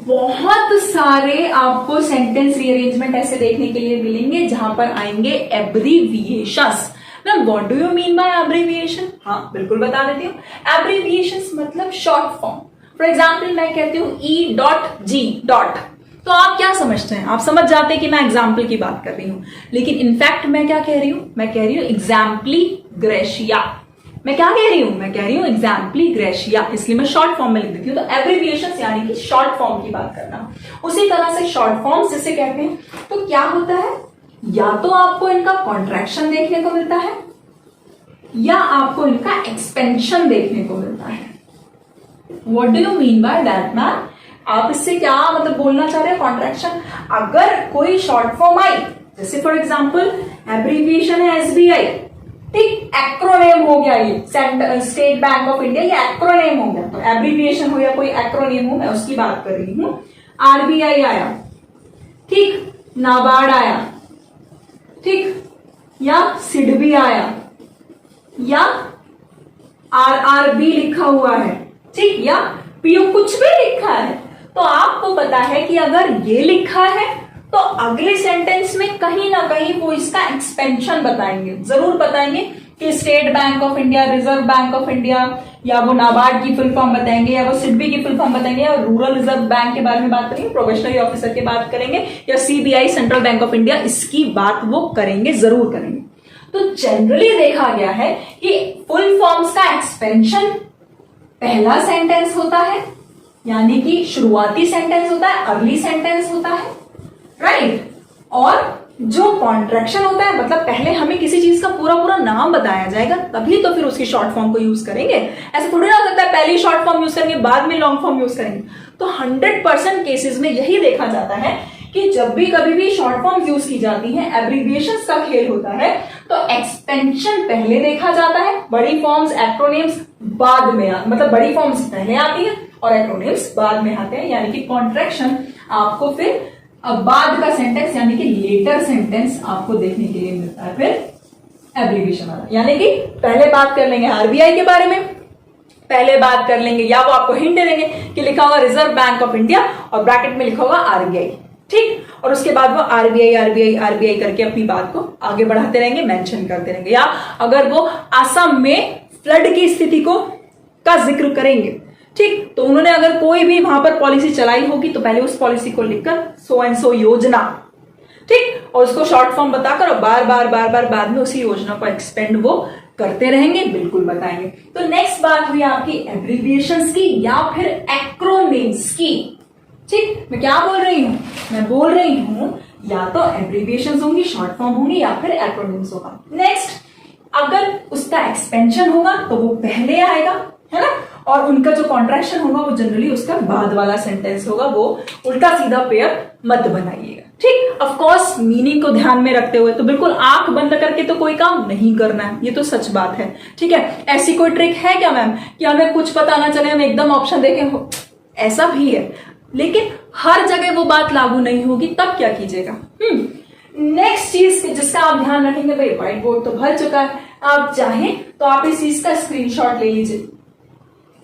बहुत सारे आपको सेंटेंस रीअरेंजमेंट ऐसे देखने के लिए मिलेंगे जहां पर आएंगे abbreviations. Ma'am what do you mean by abbreviation? हाँ बिल्कुल बता देती हूँ। एब्रीविएशंस मतलब शॉर्ट फॉर्म। फॉर एग्जाम्पल मैं कहती हूँ E.G. तो आप क्या समझते हैं? आप समझ जाते हैं कि मैं एग्जाम्पल की बात कर रही हूं, लेकिन इनफैक्ट मैं क्या कह रही हूं? मैं कह रही हूं एग्जाम्पली ग्रेशिया। मैं क्या कह रही हूं? मैं कह रही हूं एग्जाम्पली ग्रेशिया, इसलिए मैं शॉर्ट फॉर्म में लिख देती हूँ। तो एब्रीविएशन यानी कि शॉर्ट फॉर्म की बात करना। उसी तरह से शॉर्ट फॉर्म जिसे कहते हैं, तो क्या होता है, या तो आपको इनका कॉन्ट्रैक्शन देखने को मिलता है या आपको इनका एक्सपेंशन देखने को मिलता है। What do you mean by that ma'am? आप इससे क्या मतलब बोलना चाह रहे हैं? कॉन्ट्रैक्शन, अगर कोई शॉर्ट फॉर्म आई, जैसे फॉर एग्जांपल एब्रीविएशन है एसबीआई, ठीक, एक्रोनेम हो गया ये स्टेट बैंक ऑफ इंडिया, ये एक्रोनेम हो गया। तो एब्रीविएशन हो या कोई एक्रोनेम हो, मैं उसकी बात कर रही हूं। आरबीआई आया, ठीक, नाबार्ड आया, ठीक, या सिडबी आया, या आरआरबी लिखा हुआ है, ठीक, या पीयू, कुछ भी लिखा है, तो आपको पता है कि अगर ये लिखा है तो अगले सेंटेंस में कहीं ना कहीं वो इसका एक्सपेंशन बताएंगे, जरूर बताएंगे कि state Bank of India, reserve bank of India, या वो नाबार्ड की फुल फॉर्म बताएंगे, या वो सिडबी की फुल फॉर्म बताएंगे, या रूरल रिजर्व बैंक के बारे में बात करेंगे, प्रोबेशनरी ऑफिसर की बात करेंगे, या CBI central bank of India, इसकी बात वो करेंगे, जरूर करेंगे। तो जनरली देखा गया है कि फुल फॉर्म्स का एक्सपेंशन पहला सेंटेंस होता है, यानी कि शुरुआती सेंटेंस होता है, अर्ली सेंटेंस होता है, राइट। और जो कॉन्ट्रैक्शन होता है, मतलब पहले हमें किसी चीज का पूरा पूरा नाम बताया जाएगा, तभी तो फिर उसकी शॉर्ट फॉर्म को यूज करेंगे। ऐसा थोड़ी ना हो सकता है पहले शॉर्ट फॉर्म यूज करेंगे बाद में लॉन्ग फॉर्म यूज करेंगे। तो 100% केसेस में यही देखा जाता है कि जब भी कभी भी शॉर्ट फॉर्म यूज की जाती हैं, एब्रीविएशंस का खेल होता है, तो एक्सपेंशन पहले देखा जाता है, बड़ी फॉर्म्स एक्रोनिम्स बाद में मतलब बड़ी फॉर्म्स पहले आती है और एक्रोनिम्स बाद में आते हैं, यानी कि कॉन्ट्रैक्शन आपको फिर बाद का सेंटेंस यानी कि लेटर सेंटेंस आपको देखने के लिए मिलता है फिर एब्रीविएशन वाला। यानी कि पहले बात कर लेंगे आरबीआई के बारे में, पहले बात कर लेंगे, या वो आपको हिंट दे देंगे कि लिखा होगा रिजर्व बैंक ऑफ इंडिया और ब्रैकेट में लिखा होगा आरबीआई, ठीक, और उसके बाद वो आरबीआई आरबीआई आरबीआई करके अपनी बात को आगे बढ़ाते रहेंगे, मेंशन करते रहेंगे। या अगर वो असम में फ्लड की स्थिति को का जिक्र करेंगे, ठीक, तो उन्होंने अगर कोई भी वहां पर पॉलिसी चलाई होगी तो पहले उस पॉलिसी को लिखकर सो एंड सो योजना, ठीक, और उसको शॉर्ट फॉर्म बताकर और बार बार बार बार बाद में उसी योजना को एक्सपेंड वो करते रहेंगे, बिल्कुल बताएंगे। तो नेक्स्ट बात हुई आपकी एब्रीविएशंस की या फिर एक्रोनिम्स की, ठीक। मैं क्या बोल रही हूं? मैं बोल रही हूं या तो एब्रीविएशंस होंगी, शॉर्ट फॉर्म होंगी, या फिर एक्रोनिम्स होगा। नेक्स्ट, अगर उसका एक्सपेंशन होगा तो वो पहले आएगा, है ना, और उनका जो कॉन्ट्रैक्शन होगा वो जनरली उसका बाद वाला सेंटेंस होगा। वो उल्टा सीधा पेयर मत बनाइएगा, ठीक। ऑफ कोर्स मीनिंग को ध्यान में रखते हुए, तो बिल्कुल आंख बंद करके तो कोई काम नहीं करना है, ये तो सच बात है, ठीक है। ऐसी कोई ट्रिक है क्या मैम कि हमें कुछ पता ना चले, हम एकदम ऑप्शन देखें? ऐसा भी है, लेकिन हर जगह वो बात लागू नहीं होगी, तब क्या कीजिएगा? नेक्स्ट चीज जिसका आप ध्यान रखेंगे, भाई व्हाइट बोर्ड तो भर चुका है, आप चाहें तो आप इस चीज का स्क्रीनशॉट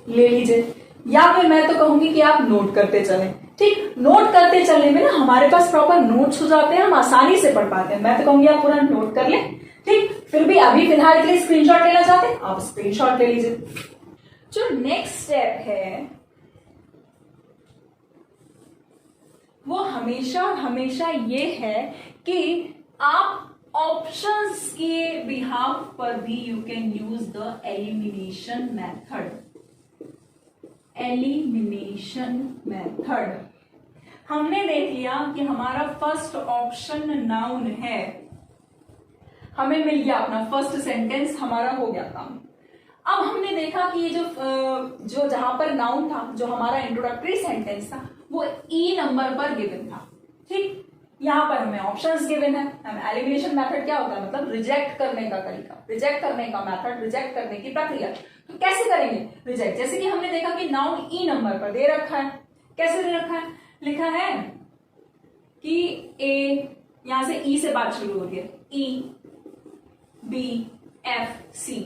ले लीजिए, या फिर मैं तो कहूंगी कि आप नोट करते चलें, ठीक। नोट करते चलने में ना हमारे पास प्रॉपर नोट्स हो जाते हैं, हम आसानी से पढ़ पाते हैं। मैं तो कहूंगी आप पूरा नोट कर लें, ठीक। फिर भी अभी फिलहाल के लिए स्क्रीनशॉट लेना चाहते हैं, आप स्क्रीनशॉट ले लीजिए। जो नेक्स्ट स्टेप है वो हमेशा हमेशा ये है कि आप ऑप्शंस के बिहाफ पर भी you can use the elimination method. Elimination method हमने देख लिया कि हमारा फर्स्ट ऑप्शन नाउन है, हमें मिल गया अपना फर्स्ट सेंटेंस, हमारा हो गया काम। अब हमने देखा कि ये जो जहां पर नाउन था, जो हमारा इंट्रोडक्टरी सेंटेंस था, वो ई नंबर पर गिवन था, ठीक। यहां पर हमें ऑप्शंस गिवन है। एलिमिनेशन मेथड क्या होता है? मतलब रिजेक्ट करने का तरीका, रिजेक्ट करने का मेथड, रिजेक्ट करने की प्रक्रिया। तो कैसे करेंगे रिजेक्ट? जैसे कि हमने देखा कि नाउन ई नंबर पर दे रखा है, कैसे दे रखा है? लिखा है कि ए, यहां से ई से बात शुरू होती है, ई बी एफ सी,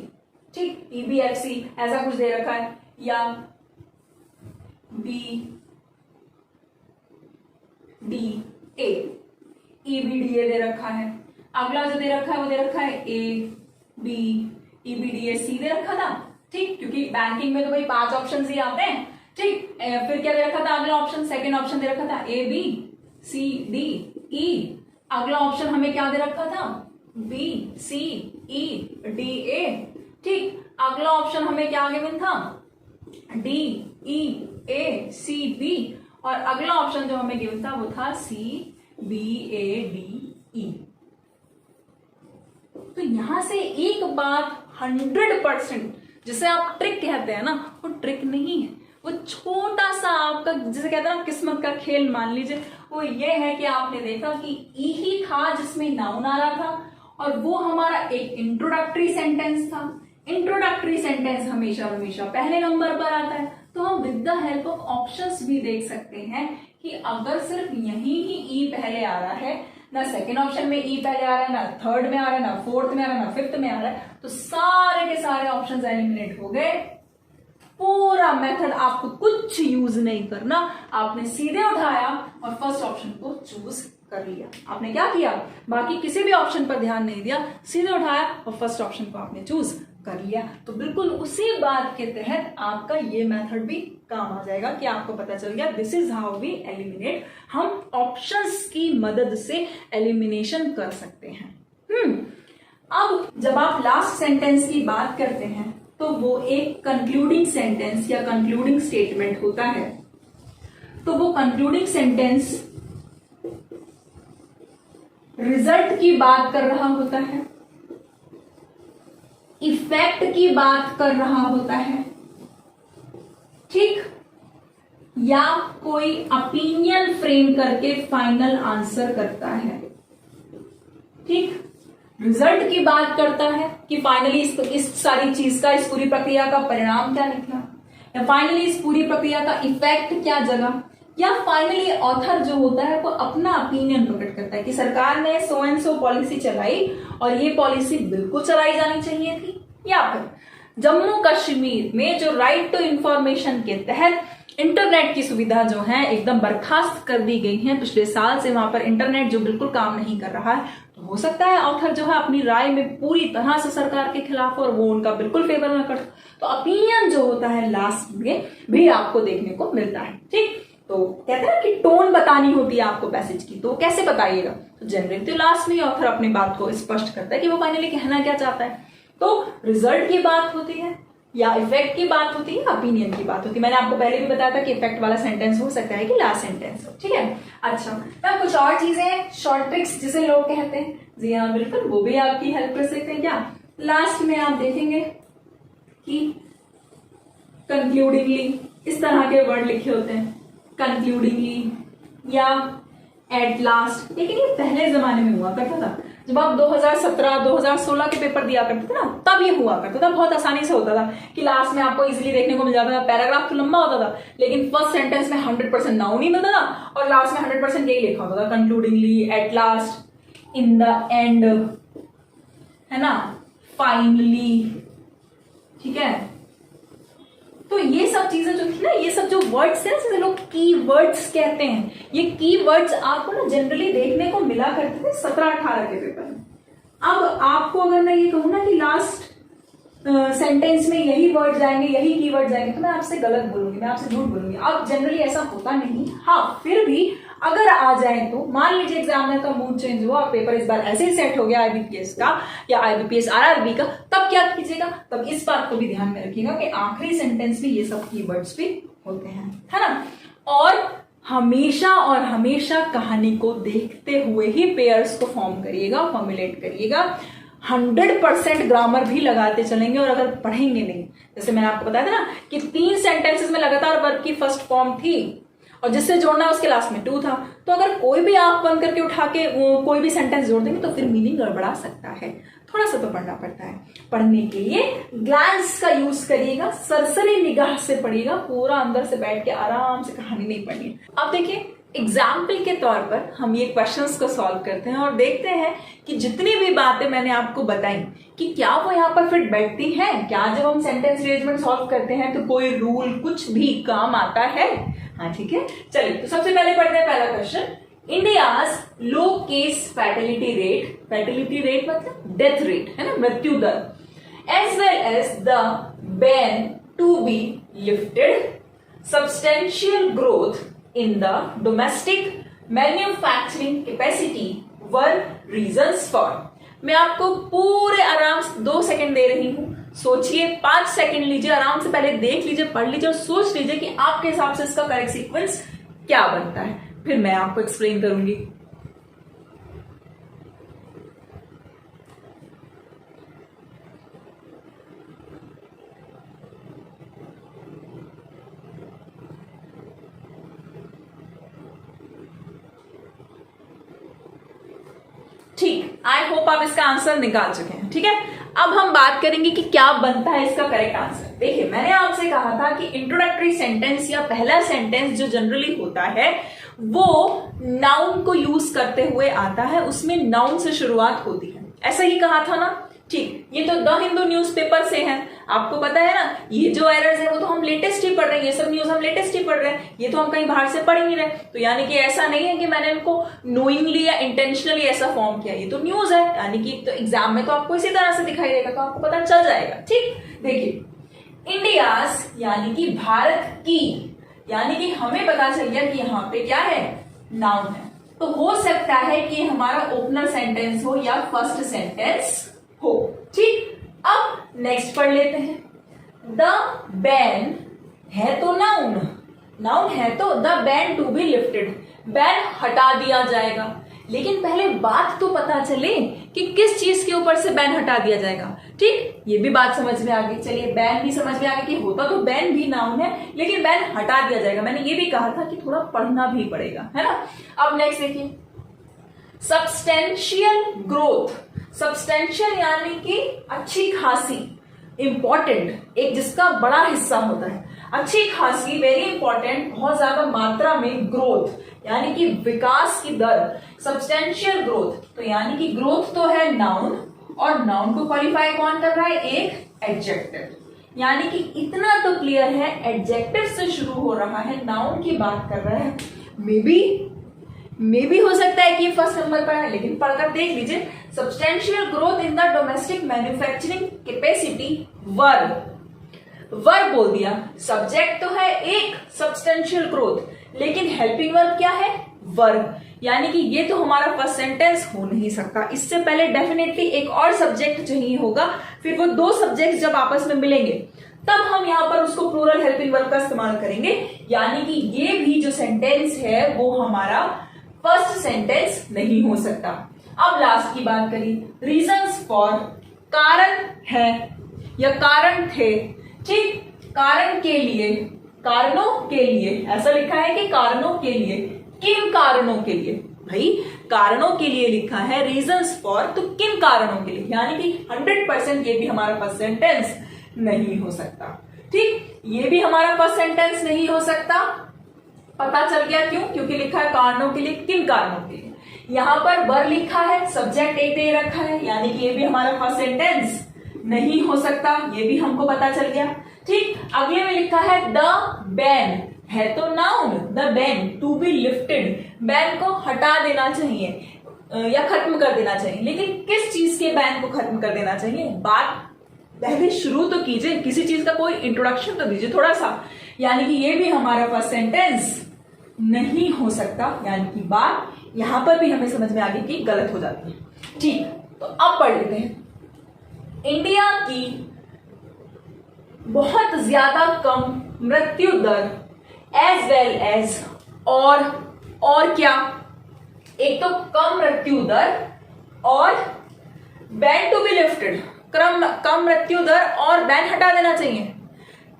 ठीक, ई बी एफ सी ऐसा कुछ दे रखा है, या B D A, E B D A दे रखा है। अगला जो दे रखा है वो दे रखा है A B E B D A C दे रखा था, ठीक, क्योंकि बैंकिंग में तो भाई 5 ऑप्शन ही आते हैं, ठीक। फिर क्या दे रखा था? अगला ऑप्शन, सेकंड ऑप्शन दे रखा था A B C D E. अगला ऑप्शन हमें क्या दे रखा था, B C E D A. ठीक, अगला ऑप्शन हमें क्या गिवन था, डी ई ए सी बी। और अगला ऑप्शन जो हमें गिवन था वो था C B A D E. तो यहां से एक बात 100%, जिसे आप ट्रिक कहते हैं ना, वो ट्रिक नहीं है, वो छोटा सा आपका जिसे कहते हैं ना किस्मत का खेल मान लीजिए, वो ये है कि आपने देखा कि ई ही था जिसमें नाउन आ रहा था, और वो हमारा एक इंट्रोडक्टरी सेंटेंस था। इंट्रोडक्टरी सेंटेंस हमेशा हमेशा पहले नंबर पर आता है। तो हम with the help of options भी देख सकते हैं कि अगर सिर्फ यहीं ही ई पहले आ रहा है, ना सेकेंड ऑप्शन में ई पहले आ रहा है, ना थर्ड में आ रहा है, ना फोर्थ में आ रहा है, ना फिफ्थ में आ रहा है, तो सारे के सारे ऑप्शंस एलिमिनेट हो गए। पूरा मेथड आपको कुछ यूज नहीं करना, आपने सीधे उठाया और फर्स्ट ऑप्शन को चूज कर लिया। आपने क्या किया, बाकी किसी भी ऑप्शन पर ध्यान नहीं दिया, सीधे उठाया और फर्स्ट ऑप्शन को आपने चूज कर लिया। तो बिल्कुल उसी बात के तहत आपका ये मेथड भी काम आ जाएगा कि आपको पता चल गया this is how we eliminate. हम ऑप्शंस की मदद से एलिमिनेशन कर सकते हैं। अब जब आप लास्ट सेंटेंस की बात करते हैं तो वो एक कंक्लूडिंग सेंटेंस या कंक्लूडिंग स्टेटमेंट होता है। तो वो कंक्लूडिंग सेंटेंस रिजल्ट की बात कर रहा होता है, इफेक्ट की बात कर रहा होता है, ठीक, या कोई ओपिनियन फ्रेम करके फाइनल आंसर करता है। ठीक, रिजल्ट की बात करता है कि फाइनली इस सारी चीज का, इस पूरी प्रक्रिया का परिणाम क्या निकला, या फाइनली इस पूरी प्रक्रिया का इफेक्ट क्या जगा, या फाइनली ऑथर जो होता है वो अपना ओपिनियन प्रकट करता है कि सरकार ने सो एंड सो पॉलिसी चलाई और ये पॉलिसी बिल्कुल चलाई जानी चाहिए थी। या फिर जम्मू कश्मीर में जो राइट टू इंफॉर्मेशन के तहत इंटरनेट की सुविधा जो है एकदम बर्खास्त कर दी गई है, पिछले साल से वहां पर इंटरनेट जो बिल्कुल काम नहीं कर रहा है, तो हो सकता है ऑथर जो है अपनी राय में पूरी तरह से सरकार के खिलाफ हो और वो उनका बिल्कुल फेवर में कर, तो ओपिनियन जो होता है लास्ट में भी आपको देखने को मिलता है। ठीक, तो कहते हैं कि टोन बतानी होती है आपको पैसेज की, तो कैसे बताइएगा, तो जनरली तो लास्ट में ऑथर अपनी बात को स्पष्ट करता है कि वो फाइनली कहना क्या चाहता है। तो रिजल्ट की बात होती है या इफेक्ट की बात होती है, ओपिनियन की बात होती है। मैंने आपको पहले भी बताया था कि इफेक्ट वाला सेंटेंस हो सकता है कि लास्ट सेंटेंस हो। ठीक है, अच्छा, तो कुछ और चीजें शॉर्ट ट्रिक्स जिसे लोग कहते हैं, जी हाँ बिल्कुल, वो भी आपकी हेल्प कर सकते हैं। क्या, लास्ट में आप देखेंगे कि कंक्लूडिंगली इस तरह के वर्ड लिखे होते हैं, कंक्लूडिंगली या एट लास्ट। लेकिन ये पहले जमाने में हुआ करता था, जब आप 2017-2016 के पेपर दिया करते थे ना, तब ये हुआ करता था, बहुत आसानी से होता था कि लास्ट में आपको इजीली देखने को मिल जाता था। पैराग्राफ तो लंबा होता था लेकिन फर्स्ट सेंटेंस में 100% नाउन ही मिलता था और लास्ट में 100% यही लिखा होता था, concludingly, at last, in the end, है ना, फाइनली। ठीक है, तो ये सब चीजें जो थी ना, ये सब जो वर्ड्स हैं जिसे लोग की वर्ड्स कहते हैं, ये की वर्ड्स आपको ना जनरली देखने को मिला करते थे 17-18 के पेपर में। अब आपको अगर मैं ये कहूँ ना कि लास्ट सेंटेंस में यही वर्ड जाएंगे, यही की वर्ड जाएंगे, तो मैं आपसे गलत बोलूंगी, मैं आपसे झूठ बोलूंगी। अब जनरली ऐसा होता नहीं, हाँ फिर भी अगर आ जाए तो मान लीजिए एग्जामिनर का मूड चेंज हुआ, पेपर इस बार ऐसे ही सेट हो गया आईबीपीएस का या आईबीपीएस आरआरबी का, तब क्या कीजिएगा, तब इस बात को भी ध्यान में रखिएगा कि आखिरी सेंटेंस में ये सब कीवर्ड्स भी होते हैं, है ना। और हमेशा कहानी को देखते हुए ही पेयर्स को फॉर्म करिएगा, फॉर्मुलेट करिएगा। 100% ग्रामर भी लगाते चलेंगे, और अगर पढ़ेंगे नहीं, जैसे मैंने आपको बताया था ना कि 3 सेंटेंसेस में लगातार वर्ब की फर्स्ट फॉर्म थी और जिससे जोड़ना उसके लास्ट में टू था, तो अगर कोई भी आप बंद करके उठा के कोई भी सेंटेंस जोड़ देंगे तो फिर मीनिंग गड़बड़ा सकता है। थोड़ा सा तो पढ़ना पड़ता है। पढ़ने के लिए ग्लांस का यूज करिएगा, सरसरी निगाह से पढ़िएगा, पूरा अंदर से बैठ के आराम से कहानी नहीं पढ़नी। अब देखिए एग्जाम्पल के तौर पर हम ये क्वेश्चंस को सॉल्व करते हैं और देखते हैं कि जितनी भी बातें मैंने आपको बताई कि क्या वो यहाँ पर फिट बैठती हैं, क्या जब हम सेंटेंस अरेंजमेंट सॉल्व करते हैं तो कोई रूल कुछ भी काम आता है। हाँ ठीक है, चलिए तो सबसे पहले पढ़ते हैं पहला question, India's low case fatality rate मतलब डेथ रेट, है ना, मृत्यु दर, as well as the ban to be lifted, substantial growth in the domestic manufacturing capacity were reasons for. मैं आपको पूरे आराम से 2 सेकंड दे रही हूं, सोचिए, 5 सेकंड लीजिए, आराम से पहले देख लीजिए, पढ़ लीजिए और सोच लीजिए कि आपके हिसाब से इसका करेक्ट सीक्वेंस क्या बनता है, फिर मैं आपको एक्सप्लेन करूंगी। ठीक, आई होप आप इसका आंसर निकाल चुके हैं। ठीक है, अब हम बात करेंगे कि क्या बनता है इसका करेक्ट आंसर। देखिए, मैंने आपसे कहा था कि इंट्रोडक्टरी सेंटेंस या पहला सेंटेंस जो जनरली होता है वो नाउन को यूज करते हुए आता है, उसमें नाउन से शुरुआत होती है, ऐसा ही कहा था ना। ठीक, ये तो द हिंदू न्यूज़पेपर से है, आपको पता है ना। ये जो एरर्स है वो तो हम लेटेस्ट ही पढ़ रहे हैं, ये सब न्यूज हम लेटेस्ट ही पढ़ रहे हैं, ये तो हम कहीं बाहर से पढ़ ही नहीं रहे। तो यानी कि ऐसा नहीं है कि मैंने इनको नोइंगली या इंटेंशनली ऐसा फॉर्म किया, ये तो न्यूज है, यानी कि तो एग्जाम में तो आपको इसी तरह से दिखाई देगा, तो आपको पता चल जाएगा। ठीक, देखिए, इंडियाज यानी कि भारत की, यानी कि हमें पता चल गया कि यहाँ पे क्या है, नाउन है। तो हो सकता है कि हमारा ओपनर सेंटेंस हो या फर्स्ट सेंटेंस हो। ठीक, अब नेक्स्ट पढ़ लेते हैं। द बैन है तो नाउन, नाउन है तो the ban to be lifted, ban हटा दिया जाएगा। लेकिन पहले बात तो पता चले कि किस चीज के ऊपर से बैन हटा दिया जाएगा। ठीक, ये भी बात समझ में आ गई। चलिए, बैन भी समझ में आ गया कि होता तो बैन भी नाउन है, लेकिन बैन हटा दिया जाएगा। मैंने ये भी कहा था कि थोड़ा पढ़ना भी पड़ेगा, है ना। अब नेक्स्ट देखिए, सब्सटेंशियल ग्रोथ। सब्सटेंशियल यानी कि अच्छी खासी, इंपॉर्टेंट, एक जिसका बड़ा हिस्सा होता है, अच्छी खासी, वेरी इंपॉर्टेंट, बहुत ज्यादा मात्रा में, ग्रोथ यानी कि विकास की दर, सब्सटेंशियल ग्रोथ। तो यानी कि ग्रोथ तो है नाउन, और नाउन को क्वालिफाई कौन कर रहा है, एक एडजेक्टिव। यानी कि इतना तो क्लियर है, एडजेक्टिव से शुरू हो रहा है, नाउन की बात कर रहा है। मे भी हो सकता है कि ये फर्स्ट नंबर पर है, लेकिन पढ़कर देख लीजिए। Substantial growth in the domestic manufacturing capacity, verb बोल दिया, सब्जेक्ट तो है एक सब्सटेंशियल ग्रोथ, लेकिन हेल्पिंग वर्ब क्या है, वर्ब। यानी कि ये तो हमारा फर्स्ट सेंटेंस हो नहीं सकता, इससे पहले डेफिनेटली एक और सब्जेक्ट चाहिए होगा, फिर वो 2 सब्जेक्ट जब आपस में मिलेंगे तब हम यहां पर उसको प्लूरल हेल्पिंग वर्ब का इस्तेमाल करेंगे। यानी कि ये भी जो सेंटेंस है वो हमारा फर्स्ट सेंटेंस नहीं हो सकता। अब लास्ट की बात करिए, रीजंस फॉर, कारण है या कारण थे। ठीक, कारण के लिए, कारणों के लिए, ऐसा लिखा है कि कारणों के लिए, किन कारणों के लिए, भाई कारणों के लिए लिखा है, रीजंस फॉर, तो किन कारणों के लिए, यानी कि 100% ये भी हमारा फर्स्ट सेंटेंस नहीं हो सकता। ठीक, ये भी हमारा फर्स्ट सेंटेंस नहीं हो सकता। पता चल गया क्यों, क्योंकि लिखा है कारणों के लिए, किन कारणों के लिए। यहां पर वर लिखा है, सब्जेक्ट एक दे रखा है, यानी कि ये भी हमारा फर्स्ट सेंटेंस नहीं हो सकता, ये भी हमको पता चल गया। ठीक, अगले में लिखा है द बैन है तो noun, the ban to be lifted, ban को हटा देना चाहिए या खत्म कर देना चाहिए, लेकिन किस चीज के बैन को खत्म कर देना चाहिए, बात पहले शुरू तो कीजिए, किसी चीज का कोई इंट्रोडक्शन तो दीजिए थोड़ा सा। यानी कि ये भी हमारा फर्स्ट सेंटेंस नहीं हो सकता, यानी कि बात यहां पर भी हमें समझ में आ गई कि गलत हो जाती है। ठीक, तो अब पढ़ लेते हैं। इंडिया की बहुत ज्यादा कम मृत्यु दर, एज वेल एज, और क्या, एक तो कम मृत्यु दर और बैन टू बी लिफ्टेड, कम मृत्यु दर और बैन हटा देना चाहिए।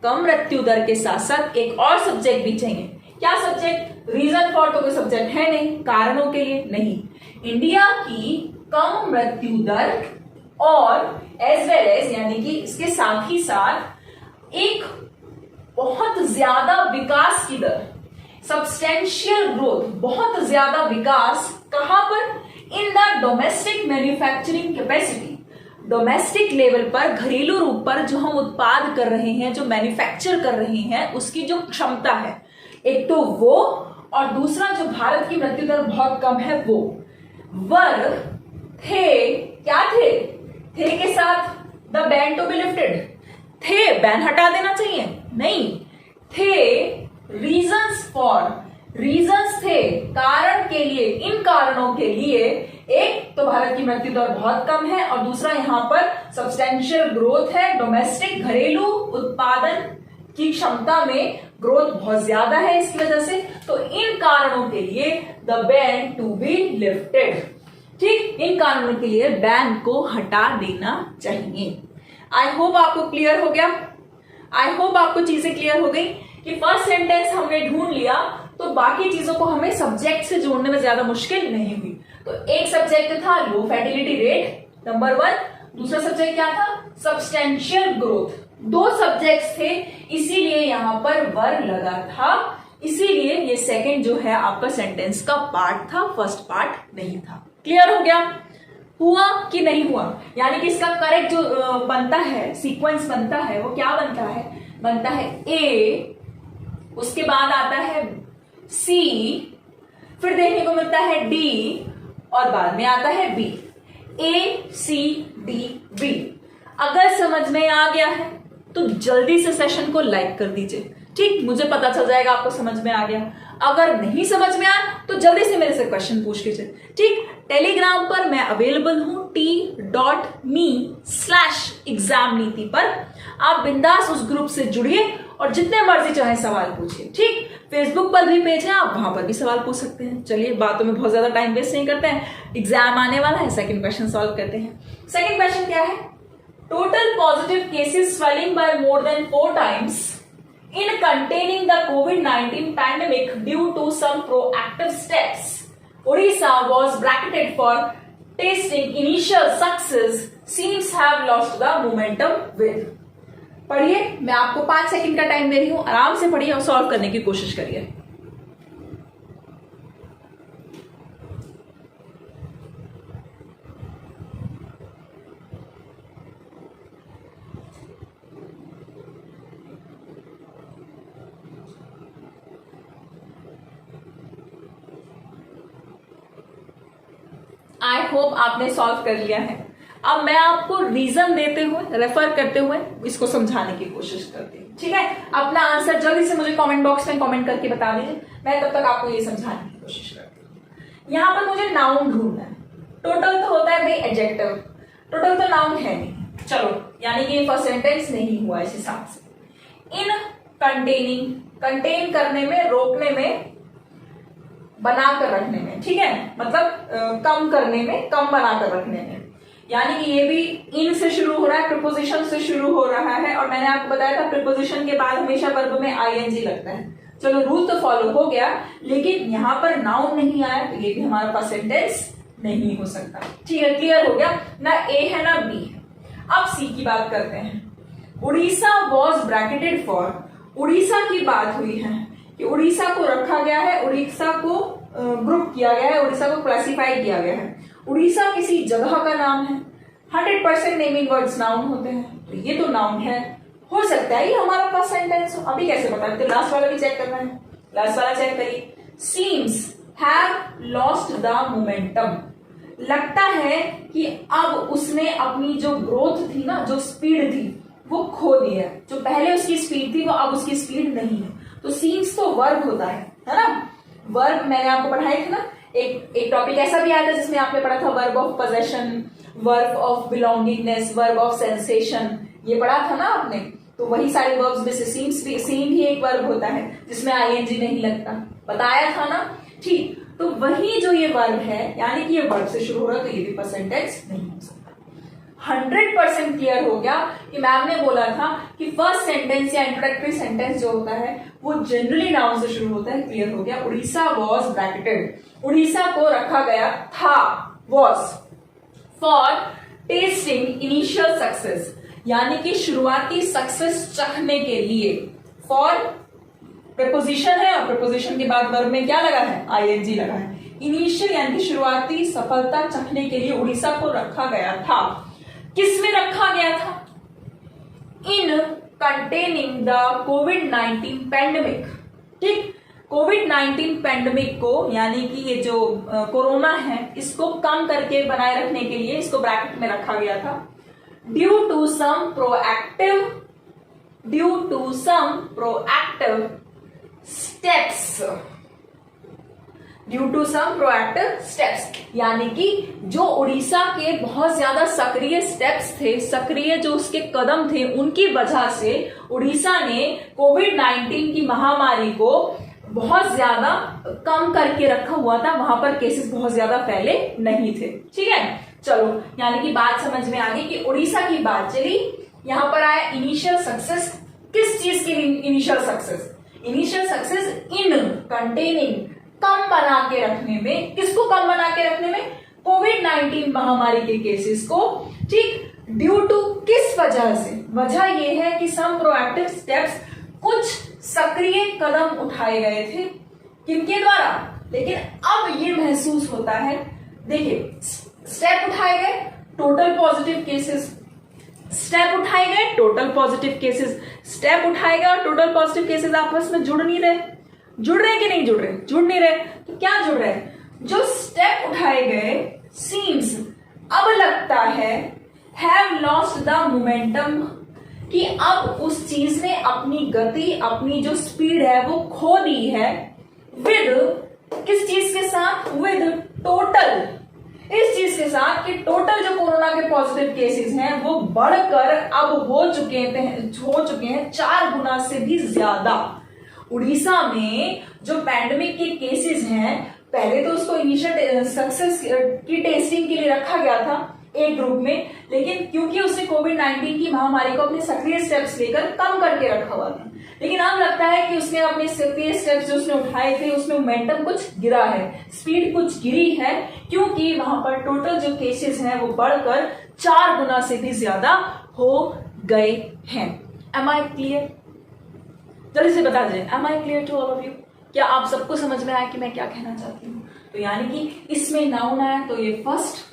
कम मृत्यु दर के साथ साथ एक और सब्जेक्ट भी चाहिए। क्या सब्जेक्ट, रीजन फॉर तो कोई सब्जेक्ट है नहीं, कारणों के लिए नहीं। इंडिया की कम मृत्यु दर और एज वेल एज, यानी कि इसके साथ ही साथ एक बहुत ज्यादा विकास की दर, सब्सटेंशियल ग्रोथ, बहुत ज्यादा विकास, कहां पर, in the domestic manufacturing capacity, domestic level पर, घरेलू रूप पर जो हम उत्पाद कर रहे हैं, जो मैन्युफैक्चर कर रहे हैं, उसकी जो क्षमता है, एक तो वो, और दूसरा जो भारत की मृत्यु दर बहुत कम है वो। वर्ब थे, क्या थे के साथ the ban to be lifted, थे बैन हटा देना चाहिए नहीं, थे रीजंस फॉर, रीजंस थे, कारण के लिए, इन कारणों के लिए एक तो भारत की मृत्यु दर बहुत कम है और दूसरा यहाँ पर सब्सटेंशियल ग्रोथ है, डोमेस्टिक घरेलू उत्पादन की क्षमता में ग्रोथ बहुत ज्यादा है इसकी वजह से। तो इन कारणों के लिए the ban to be lifted. ठीक, इन कारणों के लिए बैन को हटा देना चाहिए। आई होप आपको क्लियर हो गया, आई होप आपको चीजें क्लियर हो गई कि फर्स्ट सेंटेंस हमने ढूंढ लिया तो बाकी चीजों को हमें सब्जेक्ट से जोड़ने में ज्यादा मुश्किल नहीं हुई। तो एक सब्जेक्ट था लो फर्टिलिटी रेट नंबर 1, दूसरा सब्जेक्ट क्या था सब्सटेंशियल ग्रोथ। 2 सब्जेक्ट्स थे इसीलिए यहां पर वर लगा था, इसीलिए ये सेकंड जो है आपका सेंटेंस का पार्ट था, फर्स्ट पार्ट नहीं था। क्लियर हो गया? हुआ कि नहीं हुआ? यानी कि इसका करेक्ट जो बनता है, सीक्वेंस बनता है, वो क्या बनता है? बनता है ए, उसके बाद आता है सी, फिर देखने को मिलता है डी और बाद में आता है बी। ए सी डी बी। अगर समझ में आ गया है तो जल्दी से सेशन को लाइक कर दीजिए। ठीक, मुझे पता चल जाएगा आपको समझ में आ गया। अगर नहीं समझ में आया तो जल्दी से मेरे से क्वेश्चन पूछ लीजिए। ठीक, टेलीग्राम पर मैं अवेलेबल हूं t.me/एग्जाम नीति पर। आप बिंदास उस ग्रुप से जुड़िए और जितने मर्जी चाहे सवाल पूछिए। ठीक, फेसबुक पर भी पेज है, आप वहां पर भी सवाल पूछ सकते हैं। चलिए, बातों में बहुत ज्यादा टाइम वेस्ट नहीं करते हैं, एग्जाम आने वाला है, सेकंड क्वेश्चन सॉल्व करते हैं। सेकंड क्वेश्चन क्या है? Total positive cases swelling by more than 4 times in containing the COVID-19 pandemic due to some proactive steps. Odisha was bracketed for tasting initial success seems have lost the momentum with. पढ़िए, मैं आपको 5 second का time दे रही हूं, आराम से पढ़िए और सॉल्व करने की कोशिश करिए। आई होप आपने सॉल्व कर लिया है। अब मैं आपको रीजन देते हुए, रेफर करते हुए इसको समझाने की कोशिश करती हूँ। ठीक है, अपना आंसर जल्दी से मुझे कमेंट बॉक्स में कमेंट करके बता दीजिए, मैं तब तक आपको ये समझाने की कोशिश करती हूँ। यहाँ पर मुझे नाउन ढूंढना है। टोटल तो होता है भाई एडजेक्टिव, टोटल तो नाउन है नहीं। चलो, यानी कि फर्स्ट सेंटेंस नहीं हुआ इस हिसाब से। इन कंटेनिंग, कंटेन करने में, रोकने में, बनाकर रखने में। ठीक है, मतलब कम करने में, कम बनाकर रखने में। यानी कि ये भी इन से शुरू हो रहा है, प्रीपोजिशन से शुरू हो रहा है, और मैंने आपको बताया था प्रीपोजिशन के बाद हमेशा वर्ब में आईएनजी लगता है। चलो, रूल तो फॉलो हो गया, लेकिन यहां पर नाउन नहीं आया तो ये भी हमारे पास सेंटेंस नहीं हो सकता। ठीक है, क्लियर हो गया ना? ए है ना बी है। अब सी की बात करते हैं। Orissa was bracketed for, Orissa की बात हुई है कि उड़ीसा को रखा गया है, उड़ीसा को ग्रुप किया गया है, उड़ीसा को क्लासिफाई किया गया है। उड़ीसा किसी जगह का नाम है। 100% नेमिंग वर्ड्स नाउन होते हैं, तो ये तो नाउन है। हो सकता है ये हमारा पास सेंटेंस हो। अभी कैसे पता? तो लास्ट वाला भी चेक करना है, लास्ट वाला चेक करिए। Seems have lost the momentum, लगता है कि अब उसने अपनी जो ग्रोथ थी ना, जो स्पीड थी, वो खो दी है। जो पहले उसकी स्पीड थी वो अब उसकी स्पीड नहीं है। तो सीम्स तो वर्ब होता है ना? वर्ब मैंने आपको पढ़ाए थे ना, एक टॉपिक ऐसा भी आया था जिसमें आपने पढ़ा था verb of possession, verb of belongingness, verb of sensation, ये पढ़ा था ना आपने। तो वही सारे वर्ब्स में से सीम्स भी, सीम भी एक वर्ब होता है जिसमें आईएनजी नहीं लगता, बताया था ना। ठीक, तो वही जो ये वर्ब है, यानी कि ये वर्ब से शुरू हो रहा है, तो ये भी परसेंटेज नहीं हो सकता। 100% क्लियर हो गया कि मैम ने बोला था कि फर्स्ट सेंटेंस या इंट्रोडक्टरी सेंटेंस जो होता है वो जनरली नाउन से शुरू होता है। क्लियर हो गया। उड़ीसा वॉज ब्रैकेटेड, उड़ीसा को रखा गया था, was, for testing initial success, यानी कि शुरुआती सक्सेस चखने के लिए। फॉर प्रपोजिशन है और प्रपोजिशन के बाद वर्ब में क्या लगा है? आईएनजी लगा है। इनिशियल यानी कि शुरुआती सफलता चखने के लिए उड़ीसा को रखा गया था। किस में रखा गया था? इन कंटेनिंग द कोविड-19 पैंडेमिक। ठीक, कोविड-19 पैंडेमिक को, यानी कि ये जो कोरोना है, इसको कम करके बनाए रखने के लिए इसको ब्रैकेट में रखा गया था। Due to some proactive steps, due to some proactive steps, यानी कि जो उड़ीसा के बहुत ज्यादा सक्रिय स्टेप्स थे, सक्रिय जो उसके कदम थे, उनकी वजह से उड़ीसा ने कोविड-19 की महामारी को बहुत ज्यादा कम करके रखा हुआ था, वहां पर केसेस बहुत ज्यादा फैले नहीं थे। ठीक है, चलो यानी कि बात समझ में आ गई कि उड़ीसा की बात चली। यहां पर आया इनिशियल सक्सेस, किस चीज की initial success? Initial success in containing, कम बना के रखने में। किसको कम बना के रखने में? कोविड-19 महामारी के केसेस को। ठीक, ड्यू टू किस वजह से? वजह यह है कि सम प्रोएक्टिव स्टेप्स, कुछ सक्रिय कदम उठाए गए थे, किनके द्वारा? लेकिन अब ये महसूस होता है, देखिए स्टेप उठाए गए, टोटल पॉजिटिव केसेस, स्टेप उठाए गए, टोटल पॉजिटिव केसेस, स्टेप उठाए गए और टोटल पॉजिटिव केसेस आपस में जुड़ नहीं रहे। जुड़ रहे कि नहीं जुड़ रहे? जुड़ नहीं रहे, तो क्या जुड़ रहे? जो स्टेप उठाए गए सीम्स, अब लगता है, हैव लॉस्ट द मोमेंटम, कि अब उस चीज ने अपनी गति, अपनी जो स्पीड है वो खो दी है। विद किस चीज के साथ? विद टोटल, इस चीज के साथ कि टोटल जो कोरोना के पॉजिटिव केसेस हैं वो बढ़कर अब हो चुके हैं 4 गुना से भी ज्यादा। उड़ीसा में जो पैंडेमिक के केसेस हैं, पहले तो उसको इनिशियल सक्सेस की टेस्टिंग के लिए रखा गया था एक ग्रुप में, लेकिन क्योंकि उसने कोविड-19 की महामारी को अपने सक्रिय स्टेप्स लेकर कम करके रखा हुआ था, लेकिन अब लगता है कि उसने अपने सक्रिय स्टेप्स जो उसने उठाए थे उसमें मोमेंटम कुछ गिरा है, स्पीड कुछ गिरी है, क्योंकि वहां पर टोटल जो केसेस हैं वो बढ़कर 4 गुना से भी ज्यादा हो गए हैं। Am I clear? जल्दी से बता दीजिए, am I clear to all of you? क्या आप सबको समझ में आया कि मैं क्या कहना चाहती हूँ? तो यानी कि इसमें नाउन आया तो ये फर्स्ट।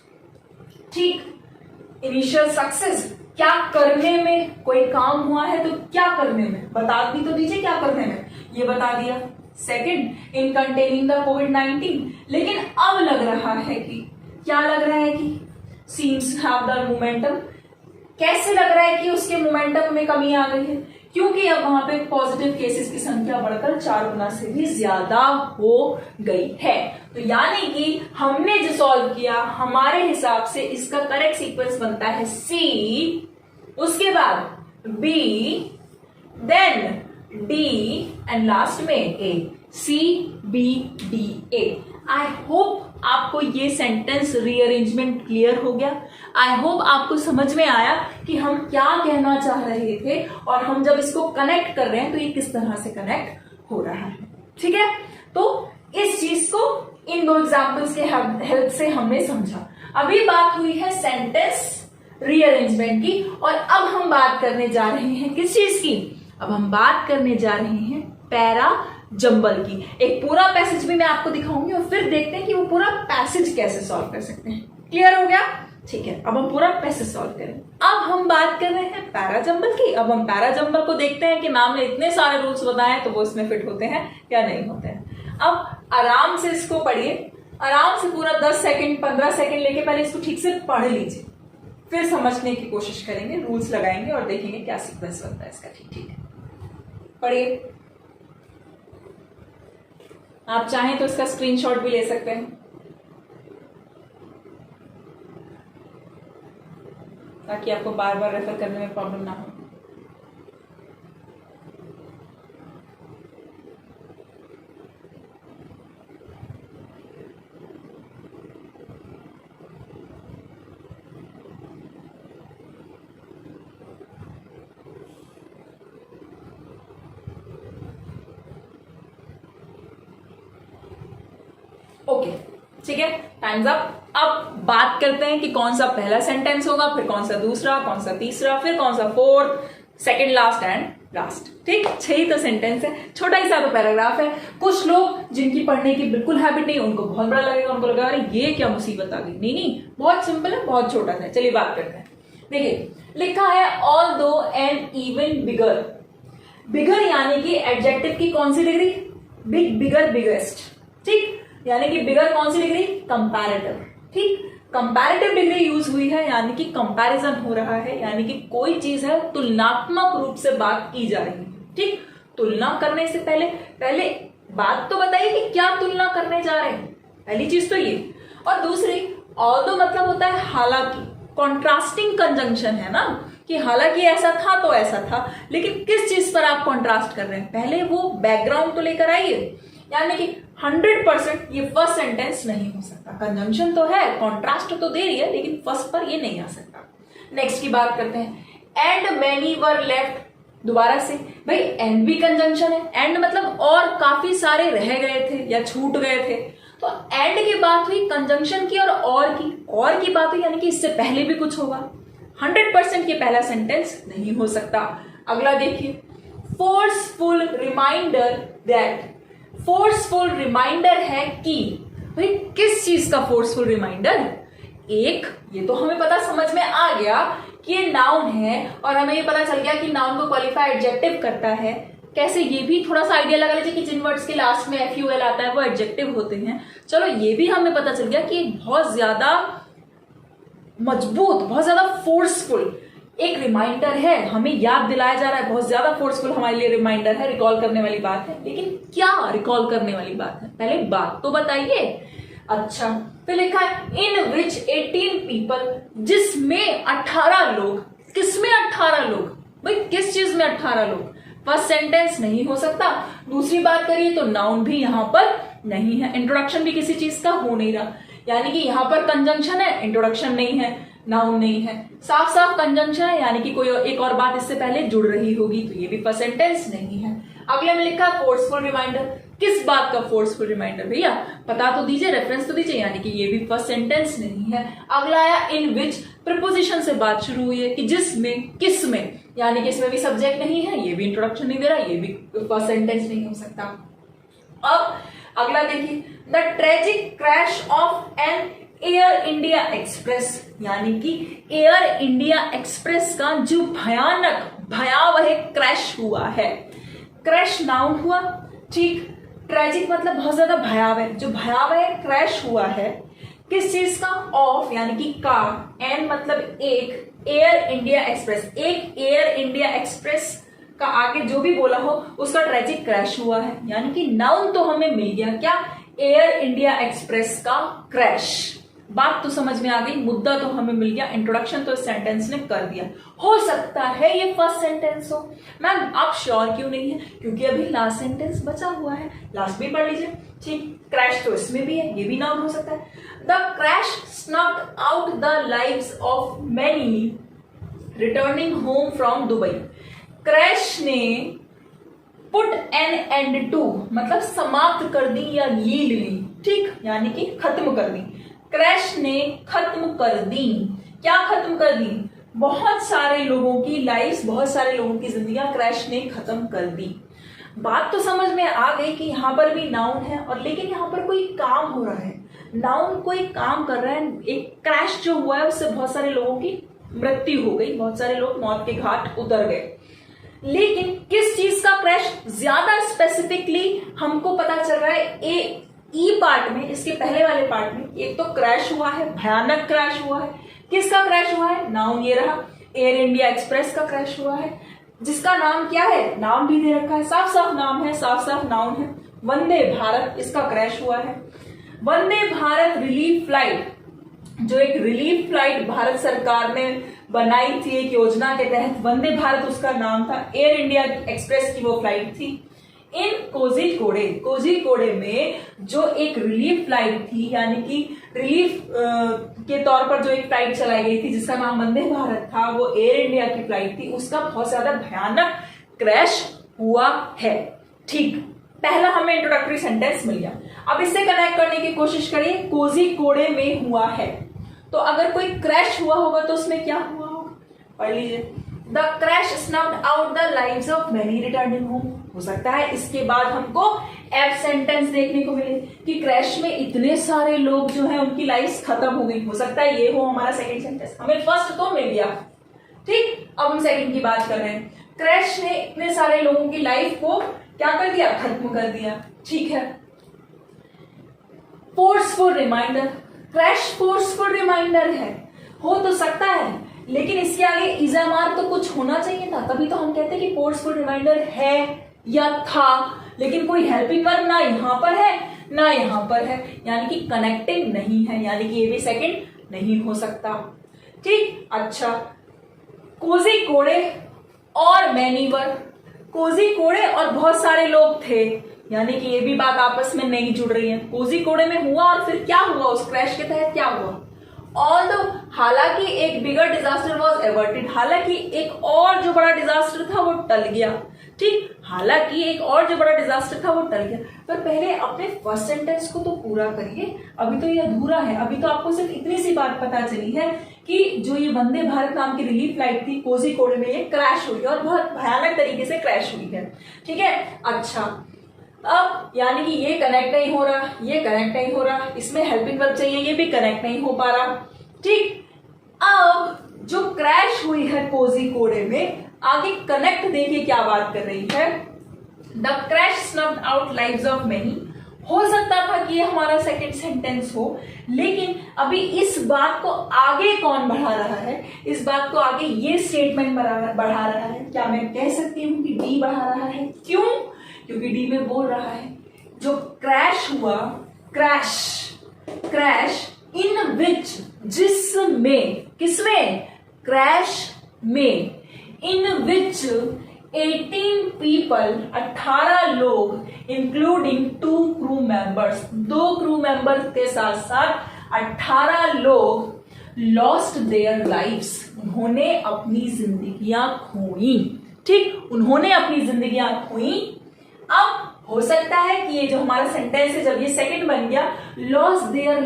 ठीक, इनिशियल सक्सेस, क्या करने में, कोई काम हुआ है तो क्या करने में, बता भी तो दीजिए क्या करने में, ये बता दिया। सेकंड, इन कंटेनिंग द कोविड-19, लेकिन अब लग रहा है कि, क्या लग रहा है कि सीम्स हैव द मोमेंटम, कैसे लग रहा है कि उसके मोमेंटम में कमी आ गई है? क्योंकि अब वहां पे पॉजिटिव केसेस की संख्या बढ़कर 4 गुना से भी ज्यादा हो गई है। तो यानी कि हमने जो सॉल्व किया, हमारे हिसाब से इसका करेक्ट सीक्वेंस बनता है सी, उसके बाद B, then D and last में A. C B D A. I hope आपको ये सेंटेंस रीअरेंजमेंट क्लियर हो गया। आई होप आपको समझ में आया कि हम क्या कहना चाह रहे थे और हम जब इसको कनेक्ट कर रहे हैं तो ये किस तरह से कनेक्ट हो रहा है। ठीक है, तो इस चीज को इन 2 एग्जाम्पल्स के हेल्प से हमने समझा। अभी बात हुई है सेंटेंस रीअरेंजमेंट की, और अब हम बात करने जा रहे हैं किस चीज की? अब हम बात करने जा रहे हैं पैरा जंबल की। एक पूरा पैसेज भी मैं आपको दिखाऊंगी और फिर देखते हैं कि वो पूरा पैसेज कैसे सॉल्व कर सकते हैं। क्लियर हो गया? ठीक है, अब हम पूरा पैसेज सॉल्व करें। अब हम बात कर रहे हैं पैरा जंबल की। अब हम पैरा जंबल को देखते हैं कि मैम ने इतने सारे रूल्स बताए तो वो इसमें फिट होते हैं या नहीं होते हैं। अब आराम से इसको पढ़िए, आराम से पूरा 10 सेकेंड 15 सेकेंड लेके पहले इसको ठीक से पढ़ लीजिए, फिर समझने की कोशिश करेंगे, रूल्स लगाएंगे और देखेंगे क्या सीक्वेंस बनता है इसका। ठीक है, पढ़िए। आप चाहें तो इसका स्क्रीनशॉट भी ले सकते हैं ताकि आपको बार बार रेफर करने में प्रॉब्लम ना हो। ओके, ठीक है, टाइम्स अप। अब बात करते हैं कि कौन सा पहला सेंटेंस होगा, फिर कौन सा दूसरा, कौन सा तीसरा, फिर कौन सा fourth, second last and last. ठीक, 6 ही तो सेंटेंस है, छोटा ही सा तो पैराग्राफ है। कुछ लोग जिनकी पढ़ने की बिल्कुल हैबिट नहीं, उनको बहुत बड़ा लगेगा, उनको लगेगा अरे ये क्या मुसीबत आ गई। नहीं, बहुत सिंपल है, बहुत छोटा सा है। चलिए बात करते हैं। देखिए लिखा है ऑल दो एन इवन बिगर। बिगर यानी कि एडजेक्टिव की कौन सी डिग्री? बिग, बिगर, बिगेस्ट। ठीक, यानी कि बिगर कौन सी डिग्री? कंपैरेटिव। ठीक, कंपैरेटिव डिग्री यूज हुई है, यानी कि कंपैरिजन हो रहा है, यानी कि कोई चीज है तुलनात्मक रूप से बात की जा रही है। ठीक, तुलना करने से पहले बात तो बताइए कि क्या तुलना करने जा रहे हैं, पहली चीज तो ये। और दूसरी, ऑल्दो मतलब होता है हालांकि, कॉन्ट्रास्टिंग कंजंक्शन है ना, कि हालांकि ऐसा था तो ऐसा था, लेकिन किस चीज पर आप कॉन्ट्रास्ट कर रहे हैं, पहले वो बैकग्राउंड तो लेकर आइए। यानी कि 100% ये फर्स्ट सेंटेंस नहीं हो सकता, कंजंक्शन तो है, कॉन्ट्रास्ट तो दे रही है, लेकिन फर्स्ट पर ये नहीं आ सकता। नेक्स्ट की बात करते हैं, एंड मैनी वर लेफ्ट, दोबारा से भाई एंड भी कंजंक्शन है, एंड मतलब और काफी सारे रह गए थे या छूट गए थे, तो एंड की बात हुई कंजंक्शन की और की बात हुई, यानी कि इससे पहले भी कुछ होगा। 100% ये पहला सेंटेंस नहीं हो सकता। अगला देखिए, forceful reminder that, forceful reminder है कि, भाई किस चीज का फोर्सफुल रिमाइंडर, एक, ये तो हमें पता समझ में आ गया कि ये नाउन है, और हमें ये पता चल गया कि नाउन को क्वालिफाई एडजेक्टिव करता है। कैसे, ये भी थोड़ा सा आइडिया लगा लीजिए कि जिन वर्ड्स के लास्ट में FUL आता है वो एडजेक्टिव होते हैं। चलो ये भी हमें पता चल गया कि बहुत ज्यादा मजबूत, बहुत ज्यादा फोर्सफुल एक रिमाइंडर है, हमें याद दिलाया जा रहा है, बहुत ज्यादा फोर्सफुल हमारे लिए रिमाइंडर है, रिकॉल करने वाली बात है। लेकिन क्या रिकॉल करने वाली बात है, पहले बात तो बताइए। अच्छा, फिर लिखा है इन विच 18 पीपल, जिसमें 18 लोग, किसमें 18 लोग, भाई किस चीज में 18 लोग, फर्स्ट सेंटेंस नहीं हो सकता। दूसरी बात करिए तो नाउन भी यहां पर नहीं है, इंट्रोडक्शन भी किसी चीज का हो नहीं रहा, यानी कि यहां पर कंजंक्शन है, इंट्रोडक्शन नहीं है, नाउन नहीं है, साफ साफ कंजंक्शन है, यानी कि कोई एक और बात इससे पहले जुड़ रही होगी, तो ये भी फर्स्ट सेंटेंस नहीं है। अगले में लिखा फोर्सफुल रिमाइंडर, किस बात का फोर्सफुल रिमाइंडर, भैया पता तो दीजिए, रेफरेंस तो दीजिए, यानी कि ये भी फर्स्ट सेंटेंस नहीं है। अगला आया इन विच, प्रीपोजिशन से बात शुरू हुई है कि जिसमें, किसमें, यानी कि इसमें भी सब्जेक्ट नहीं है, ये भी इंट्रोडक्शन नहीं दे रहा, ये भी फर्स्ट सेंटेंस नहीं हो सकता। अब अगला देखिए, the tragic crash of an Air India Express, यानी कि एयर इंडिया एक्सप्रेस का जो भयानक भयावह क्रैश हुआ है, क्रैश नाउन हुआ, ठीक, ट्रेजिक मतलब बहुत ज्यादा भयावह, जो भयावह क्रैश हुआ है किस चीज का, ऑफ यानी कि का, एन मतलब एक, एयर इंडिया एक्सप्रेस, एक एयर इंडिया एक्सप्रेस का आगे जो भी बोला हो उसका ट्रेजिक क्रैश हुआ है, यानी कि नाउन तो हमें मिल गया, क्या, एयर इंडिया एक्सप्रेस का क्रैश। बात तो समझ में आ गई, मुद्दा तो हमें मिल गया, इंट्रोडक्शन तो इस सेंटेंस ने कर दिया। हो सकता है ये फर्स्ट सेंटेंस हो, मैम आप श्योर क्यों नहीं है, क्योंकि अभी लास्ट सेंटेंस बचा हुआ है, लास्ट भी पढ़ लीजिए, ठीक, क्रैश तो इसमें भी है, ये भी नाउन हो सकता है। The crash snuffed out the lives of many returning home from Dubai, crash ने पुट एन एंड टू मतलब समाप्त कर दी या लीड ली, ठीक, यानी कि खत्म कर दी, क्रैश ने खत्म कर दी, क्या खत्म कर दी, बहुत सारे लोगों की लाइफ, बहुत सारे लोगों की जिंदगियां क्रैश ने खत्म कर दी। बात तो समझ में आ गई कि यहाँ पर भी नाउन है, और लेकिन यहाँ पर कोई काम हो रहा है, नाउन कोई काम कर रहा है, एक क्रैश जो हुआ है उससे बहुत सारे लोगों की मृत्यु हो गई, बहुत सारे लोग मौत के घाट उतर गए, लेकिन किस चीज का क्रैश, ज्यादा स्पेसिफिकली हमको पता चल रहा है ई पार्ट में, इसके पहले वाले पार्ट में, एक तो क्रैश हुआ है, भयानक क्रैश हुआ है, किसका क्रैश हुआ है, नाउन ये रहा, एयर इंडिया एक्सप्रेस का क्रैश हुआ है, जिसका नाम क्या है, नाम भी दे रखा है, साफ साफ नाम है, साफ साफ नाउन है, वंदे भारत, इसका क्रैश हुआ है। वंदे भारत रिलीफ फ्लाइट, जो एक रिलीफ फ्लाइट भारत सरकार ने बनाई थी एक योजना के तहत, वंदे भारत उसका नाम था, एयर इंडिया एक्सप्रेस की वो फ्लाइट थी। इन कोझिकोडे में जो एक रिलीफ फ्लाइट थी, यानी कि रिलीफ के तौर पर जो एक फ्लाइट चलाई गई थी जिसका नाम वंदे भारत था, वो एयर इंडिया की फ्लाइट थी, उसका बहुत ज्यादा भयानक क्रैश हुआ है, ठीक, पहला हमें इंट्रोडक्टरी सेंटेंस मिल गया। अब इससे कनेक्ट करने की कोशिश करिए, कोझिकोडे में हुआ है, तो अगर कोई क्रैश हुआ होगा तो उसमें क्या हुआ होगा, पढ़ लीजिए, the crash snuffed out the lives of many returning home, हो सकता है इसके बाद हमको एफ सेंटेंस देखने को मिले कि क्रैश में इतने सारे लोग जो है उनकी लाइफ खत्म हो गई, हो सकता है ये हो हमारा सेकंड सेंटेंस, हमें फर्स्ट तो मिल गया, ठीक, अब हम सेकंड की बात कर रहे हैं, क्रैश ने इतने सारे लोगों की लाइफ को क्या कर दिया, खत्म कर दिया, ठीक है। Forceful reminder, crash forceful reminder है, हो तो सकता है, लेकिन इसके आगे इजामार तो कुछ होना चाहिए था, तभी तो हम कहते हैं कि फोर्सफुल रिमाइंडर है या था, लेकिन कोई हेल्पिंग वर्ब ना यहाँ पर है ना यहाँ पर है, यानी कि कनेक्टिंग नहीं है, यानी कि ये भी सेकंड नहीं हो सकता। ठीक, अच्छा, कोजी कोड़े और मैनी वर, कोजी कोड़े और बहुत सारे लोग थे, यानी कि ये भी बात आपस में नहीं जुड़ रही है। कोजी कोड़े में हुआ और फिर क्या हुआ, उस क्रैश के तहत क्या हुआ, हालांकि एक बिगर डिजास्टर वॉज एवर्टेड, हालांकि एक और जो बड़ा डिजास्टर था वो टल गया। ठीक, हालांकि एक और जो बड़ा डिजास्टर था वो टल गया। पर पहले अपने फर्स्ट सेंटेंस को तो पूरा करिए, अभी तो ये अधूरा है। अभी तो आपको सिर्फ इतनी सी बात पता चली है कि जो ये वंदे भारत नाम की रिलीफ फ्लाइट थी कोझीकोड में, ये क्रैश हुई और बहुत भयानक तरीके से क्रैश हुई है। ठीक है, अच्छा, अब यानी कि ये कनेक्ट नहीं हो रहा, ये कनेक्ट नहीं हो रहा, इसमें हेल्पिंग वर्ब चाहिए, ये भी कनेक्ट नहीं हो पा रहा। ठीक, अब जो क्रैश हुई है कोझीकोडे में, आगे कनेक्ट देखिए क्या बात कर रही है, the crash स्नफ्ड out lives of many. हो सकता था कि ये हमारा सेकंड सेंटेंस हो, लेकिन अभी इस बात को आगे कौन बढ़ा रहा है, इस बात को आगे ये स्टेटमेंट बढ़ा रहा है। क्या मैं कह सकती हूं कि डी बढ़ा रहा है? क्यों? क्योंकि डी में बोल रहा है जो क्रैश हुआ, क्रैश इन विच, जिसमें, किसमें, क्रैश में, इन विच 18 पीपल, 18 लोग, including 2 crew members, 2 crew members के साथ साथ 18 लोग लॉस्ट देयर लाइव्स, उन्होंने अपनी जिंदगियां खोई। ठीक, उन्होंने अपनी जिंदगियां खोई। अब हो सकता है कि ये जो हमारा सेंटेंस है, जब ये सेकंड बन गया, लॉस्ट देयर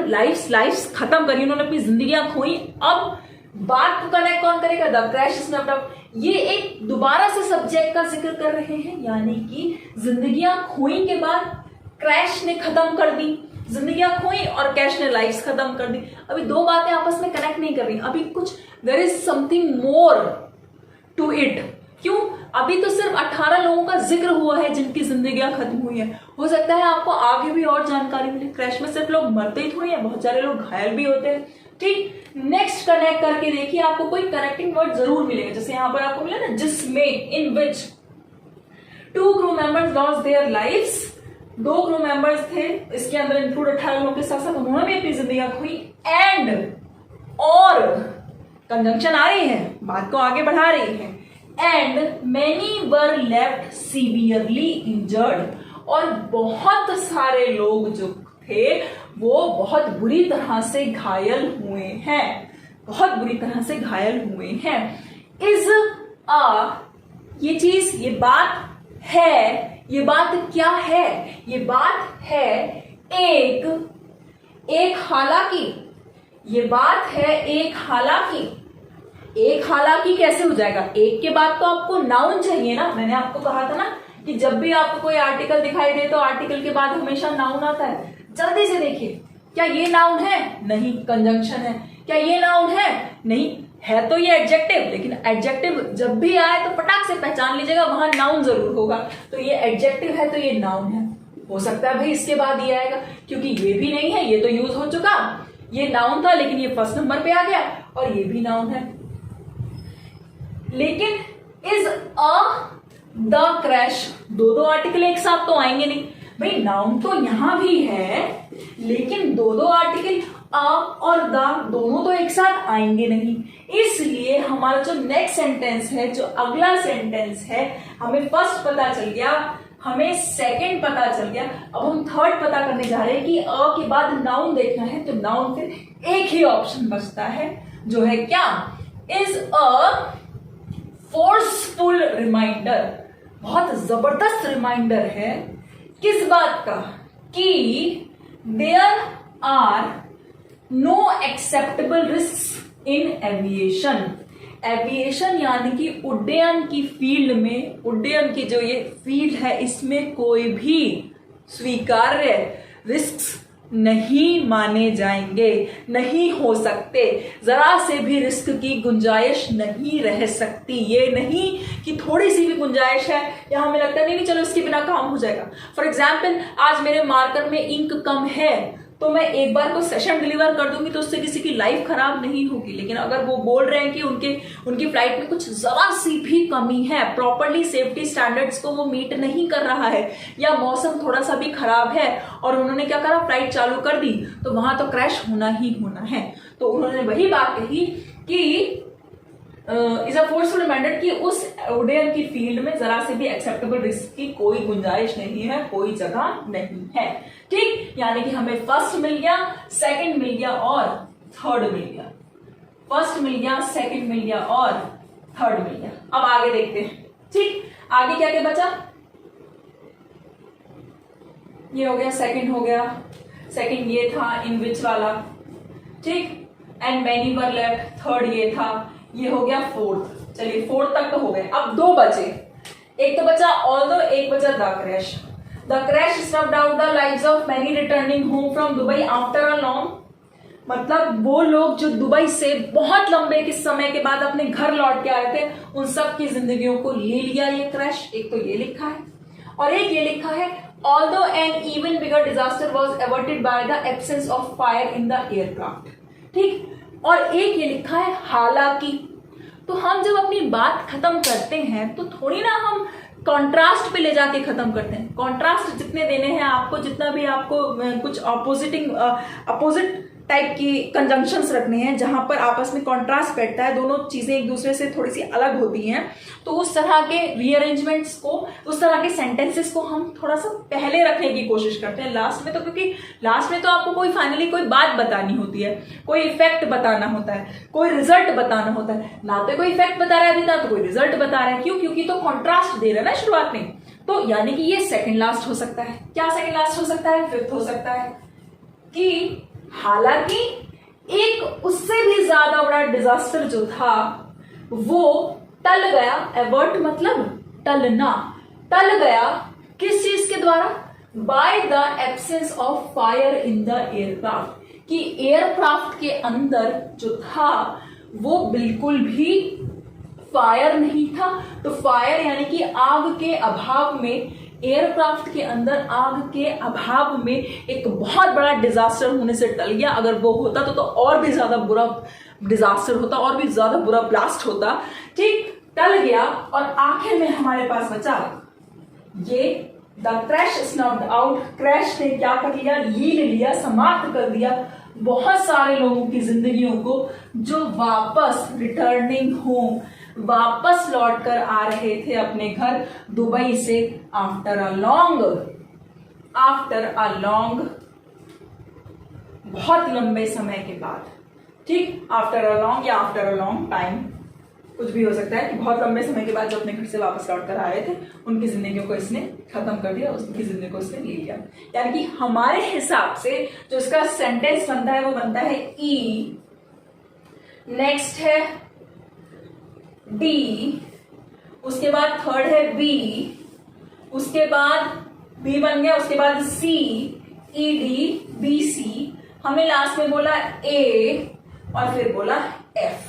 लाइव्स, लाइव्स खत्म करी, उन्होंने अपनी जिंदगियां खोई। अब बात को कनेक्ट कौन करेगा? The crash स्नफ्ड out. ये एक दोबारा से सब्जेक्ट का जिक्र कर रहे हैं, यानी कि जिंदगियां खोई के बाद क्रैश ने खत्म कर दी, जिंदगियां खोई और क्रैश ने लाइफ्स खत्म कर दी। अभी दो बातें आपस में कनेक्ट नहीं कर रही, अभी कुछ there is something more to it. क्यों? अभी तो सिर्फ 18 लोगों का जिक्र हुआ है जिनकी जिंदगियां खत्म हुई है। हो सकता है आपको आगे भी और जानकारी मिले। क्रैश में सिर्फ लोग मरते ही थोड़ी है, बहुत सारे लोग घायल भी होते हैं। ठीक, नेक्स्ट कनेक्ट करके देखिए, आपको कोई कनेक्टिंग वर्ड जरूर मिलेगा। जैसे यहां पर आपको मिला ना, जिसमें, इन विच 2 crew members lost their lives, 2 crew members थे, इसके अंदर इंक्लूड 18 लोगों के साथ साथ उन्होंने भी अपनी जिंदगियां खोई। एंड, और कंजंक्शन आ रही है, बात को आगे बढ़ा रही है। And many were left severely injured, और बहुत सारे लोग जो थे वो बहुत बुरी तरह से घायल हुए हैं, बहुत बुरी तरह से घायल हुए हैं। इज अ, ये चीज, ये बात है, ये बात क्या है? ये बात है एक हालांकि, ये बात है एक हालांकि। एक हालांकि कैसे हो जाएगा? एक के बाद तो आपको नाउन चाहिए ना। मैंने आपको कहा था ना कि जब भी आपको कोई आर्टिकल दिखाई दे तो आर्टिकल के बाद हमेशा नाउन आता है। जल्दी से देखिए, क्या ये नाउन है? नहीं, कंजंक्शन है। क्या ये नाउन है? नहीं है, तो ये एडजेक्टिव। लेकिन एडजेक्टिव जब भी आए तो फटाक से पहचान लीजिएगा वहां नाउन जरूर होगा। तो ये एडजेक्टिव है तो ये नाउन है। हो सकता है भाई इसके बाद ये आएगा, क्योंकि ये भी नहीं है, ये तो यूज हो चुका। ये नाउन था लेकिन ये फर्स्ट नंबर पे आ गया, और ये भी नाउन है। लेकिन इज अ, द क्रैश, दो आर्टिकल एक साथ तो आएंगे नहीं भाई। नाउन तो यहां भी है, लेकिन दो आर्टिकल अ और द दोनों तो एक साथ आएंगे नहीं। इसलिए हमारा जो नेक्स्ट सेंटेंस है, जो अगला सेंटेंस है, हमें फर्स्ट पता चल गया, हमें सेकंड पता चल गया। अब हम थर्ड पता करने जा रहे हैं कि अ के बाद नाउन देखना है। तो नाउन फिर एक ही ऑप्शन बचता है, जो है क्या? Is a forceful reminder. बहुत जबरदस्त रिमाइंडर है किस बात का? कि there are no acceptable risk in aviation. Aviation यानी कि उड्डयन की फील्ड में, उड्डयन की जो ये फील्ड है, इसमें कोई भी स्वीकार्य रिस्क नहीं माने जाएंगे, नहीं हो सकते। जरा से भी रिस्क की गुंजाइश नहीं रह सकती। ये नहीं कि थोड़ी सी भी गुंजाइश है या हमें लगता नहीं चलो इसके बिना काम हो जाएगा। फॉर एग्जाम्पल, आज मेरे मार्कर में इंक कम है तो मैं एक बार को सेशन डिलीवर कर दूंगी तो उससे किसी की लाइफ खराब नहीं होगी। लेकिन अगर वो बोल रहे हैं कि उनकी फ्लाइट में कुछ जरा सी भी कमी है, प्रॉपरली सेफ्टी स्टैंडर्ड्स को वो मीट नहीं कर रहा है, या मौसम थोड़ा सा भी खराब है और उन्होंने क्या करा, फ्लाइट चालू कर दी, तो वहां तो क्रैश होना ही होना है। तो उन्होंने वही बात कही कि इज अ फोर्सफुल रिमाइंडर कि उस उड्डयन की फील्ड में जरा से भी एक्सेप्टेबल रिस्क की कोई गुंजाइश नहीं है, कोई जगह नहीं है। ठीक, यानी कि हमें फर्स्ट मिल गया, सेकंड मिल गया और थर्ड मिल गया। फर्स्ट मिल गया, सेकंड मिल गया और थर्ड मिल गया। अब आगे देखते हैं। ठीक, आगे क्या क्या बचा, ये हो गया, सेकंड हो गया, सेकंड ये था इन विच वाला। ठीक, and many were left, third ये था, ये हो गया फोर्थ। चलिए फोर्थ तक तो हो गए। अब दो बचे, एक तो बचा ऑल्दो, एक बचा the crash. The crash स्नफ्ड out the lives of many returning home from Dubai after a long, मतलब वो लोग जो दुबई से बहुत लंबे के समय के बाद अपने घर लौट के आए थे, उन सब की जिंदगियों को ले लिया ये क्रैश। एक तो ये लिखा है और एक ये लिखा है although an even bigger disaster was averted by the absence of fire in the aircraft. ठीक, और एक ये लिखा है हालांकि। तो हम जब अपनी बात खत्म करते हैं तो थोड़ी ना हम कॉन्ट्रास्ट पे ले जाके खत्म करते हैं। कॉन्ट्रास्ट जितने देने हैं आपको, जितना भी आपको कुछ अपोजिट टाइप की कंजंक्शंस रखने हैं जहां पर आपस में कॉन्ट्रास्ट बैठता है, दोनों चीजें एक दूसरे से थोड़ी सी अलग होती हैं, तो उस तरह के रीअरेंजमेंट्स को, उस तरह के सेंटेंसेस को हम थोड़ा सा पहले रखने की कोशिश करते हैं लास्ट में। तो क्योंकि लास्ट में तो आपको कोई फाइनली कोई बात बतानी होती है, कोई इफेक्ट बताना होता है, कोई रिजल्ट बताना होता है। ना तो कोई इफेक्ट बता रहा है अभी, ना तो कोई रिजल्ट बता रहा है। क्यों? क्योंकि तो कॉन्ट्रास्ट दे रहा है ना शुरुआत में। तो यानी कि ये सेकेंड लास्ट हो सकता है। क्या सेकेंड लास्ट हो सकता है? फिफ्थ हो सकता है कि हालांकि एक उससे भी ज्यादा बड़ा डिजास्टर जो था वो टल गया। एवर्ट मतलब टलना, टल गया किस चीज के द्वारा? Bye the absence of fire in the aircraft, कि एयरक्राफ्ट के अंदर जो था वो बिल्कुल भी फायर नहीं था। तो फायर यानी कि आग के अभाव में, एयरक्राफ्ट के अंदर आग के अभाव में एक बहुत बड़ा डिजास्टर होने से टल गया। अगर वो होता तो और भी ज्यादा बुरा डिजास्टर होता, और भी ज्यादा बुरा ब्लास्ट होता। ठीक, टल गया। और आखिर में हमारे पास बचा ये द क्रैश स्नफ्ड आउट। क्रैश ने क्या कर लिया? लील लिया, समाप्त कर दिया बहुत सारे लोगों की जिंदगियों को, जो वापस रिटर्निंग होम, वापस लौट कर आ रहे थे अपने घर दुबई से आफ्टर अ लॉन्ग, बहुत लंबे समय के बाद। ठीक, आफ्टर अ लॉन्ग या आफ्टर अ लॉन्ग टाइम, कुछ भी हो सकता है कि बहुत लंबे समय के बाद जो अपने घर से वापस लौट कर आ रहे थे उनकी जिंदगियों को इसने खत्म कर दिया, उसकी जिंदगी को इसने ले लिया। यानी कि हमारे हिसाब से जो इसका सेंटेंस बनता है वो बनता है ई, नेक्स्ट है डी, उसके बाद थर्ड है बी, उसके बाद बी बन गया, उसके बाद सी, ई डी बी सी, हमने लास्ट में बोला ए और फिर बोला एफ।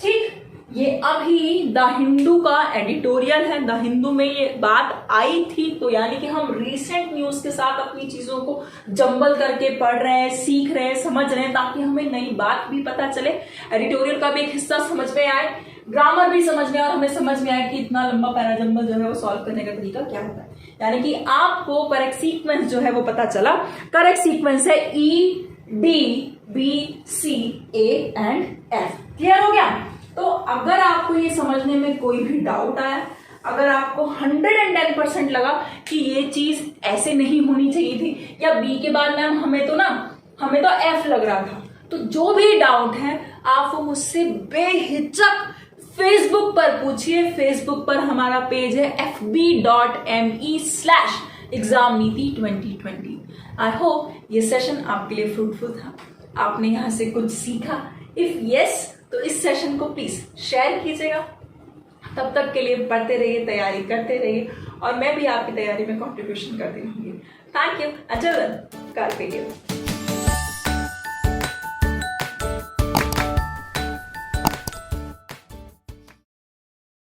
ठीक, ये अभी द हिंदू का एडिटोरियल है। द हिंदू में ये बात आई थी, तो यानी कि हम रीसेंट न्यूज के साथ अपनी चीजों को जंबल करके पढ़ रहे हैं, सीख रहे हैं, समझ रहे हैं, ताकि हमें नई बात भी पता चले, एडिटोरियल का भी एक हिस्सा समझ में आए, ग्रामर भी समझ में, और हमें समझ में आए कि इतना लंबा पैराजंबल जो है वो सॉल्व करने का तरीका क्या होता है। यानी कि आपको करेक्ट सीक्वेंस जो है वो पता चला। करेक्ट सीक्वेंस है E D B C A and F. Clear हो गया? तो अगर आपको ये समझने में कोई भी डाउट आया, अगर आपको 110% लगा कि ये चीज ऐसे नहीं होनी चाहिए थी, या बी के बाद मैम हमें तो एफ लग रहा था, तो जो भी डाउट है आप वो मुझसे बेहिचक फेसबुक पर पूछिए। फेसबुक पर हमारा पेज है fb.me/examniti2020। आई होप ये सेशन आपके लिए फ्रूटफुल था, आपने यहां से कुछ सीखा। इफ यस, तो इस सेशन को प्लीज शेयर कीजिएगा। तब तक के लिए पढ़ते रहिए, तैयारी करते रहिए, और मैं भी आपकी तैयारी में कंट्रीब्यूशन करती रहूंगी। Thank you. Until then, carpe डियम।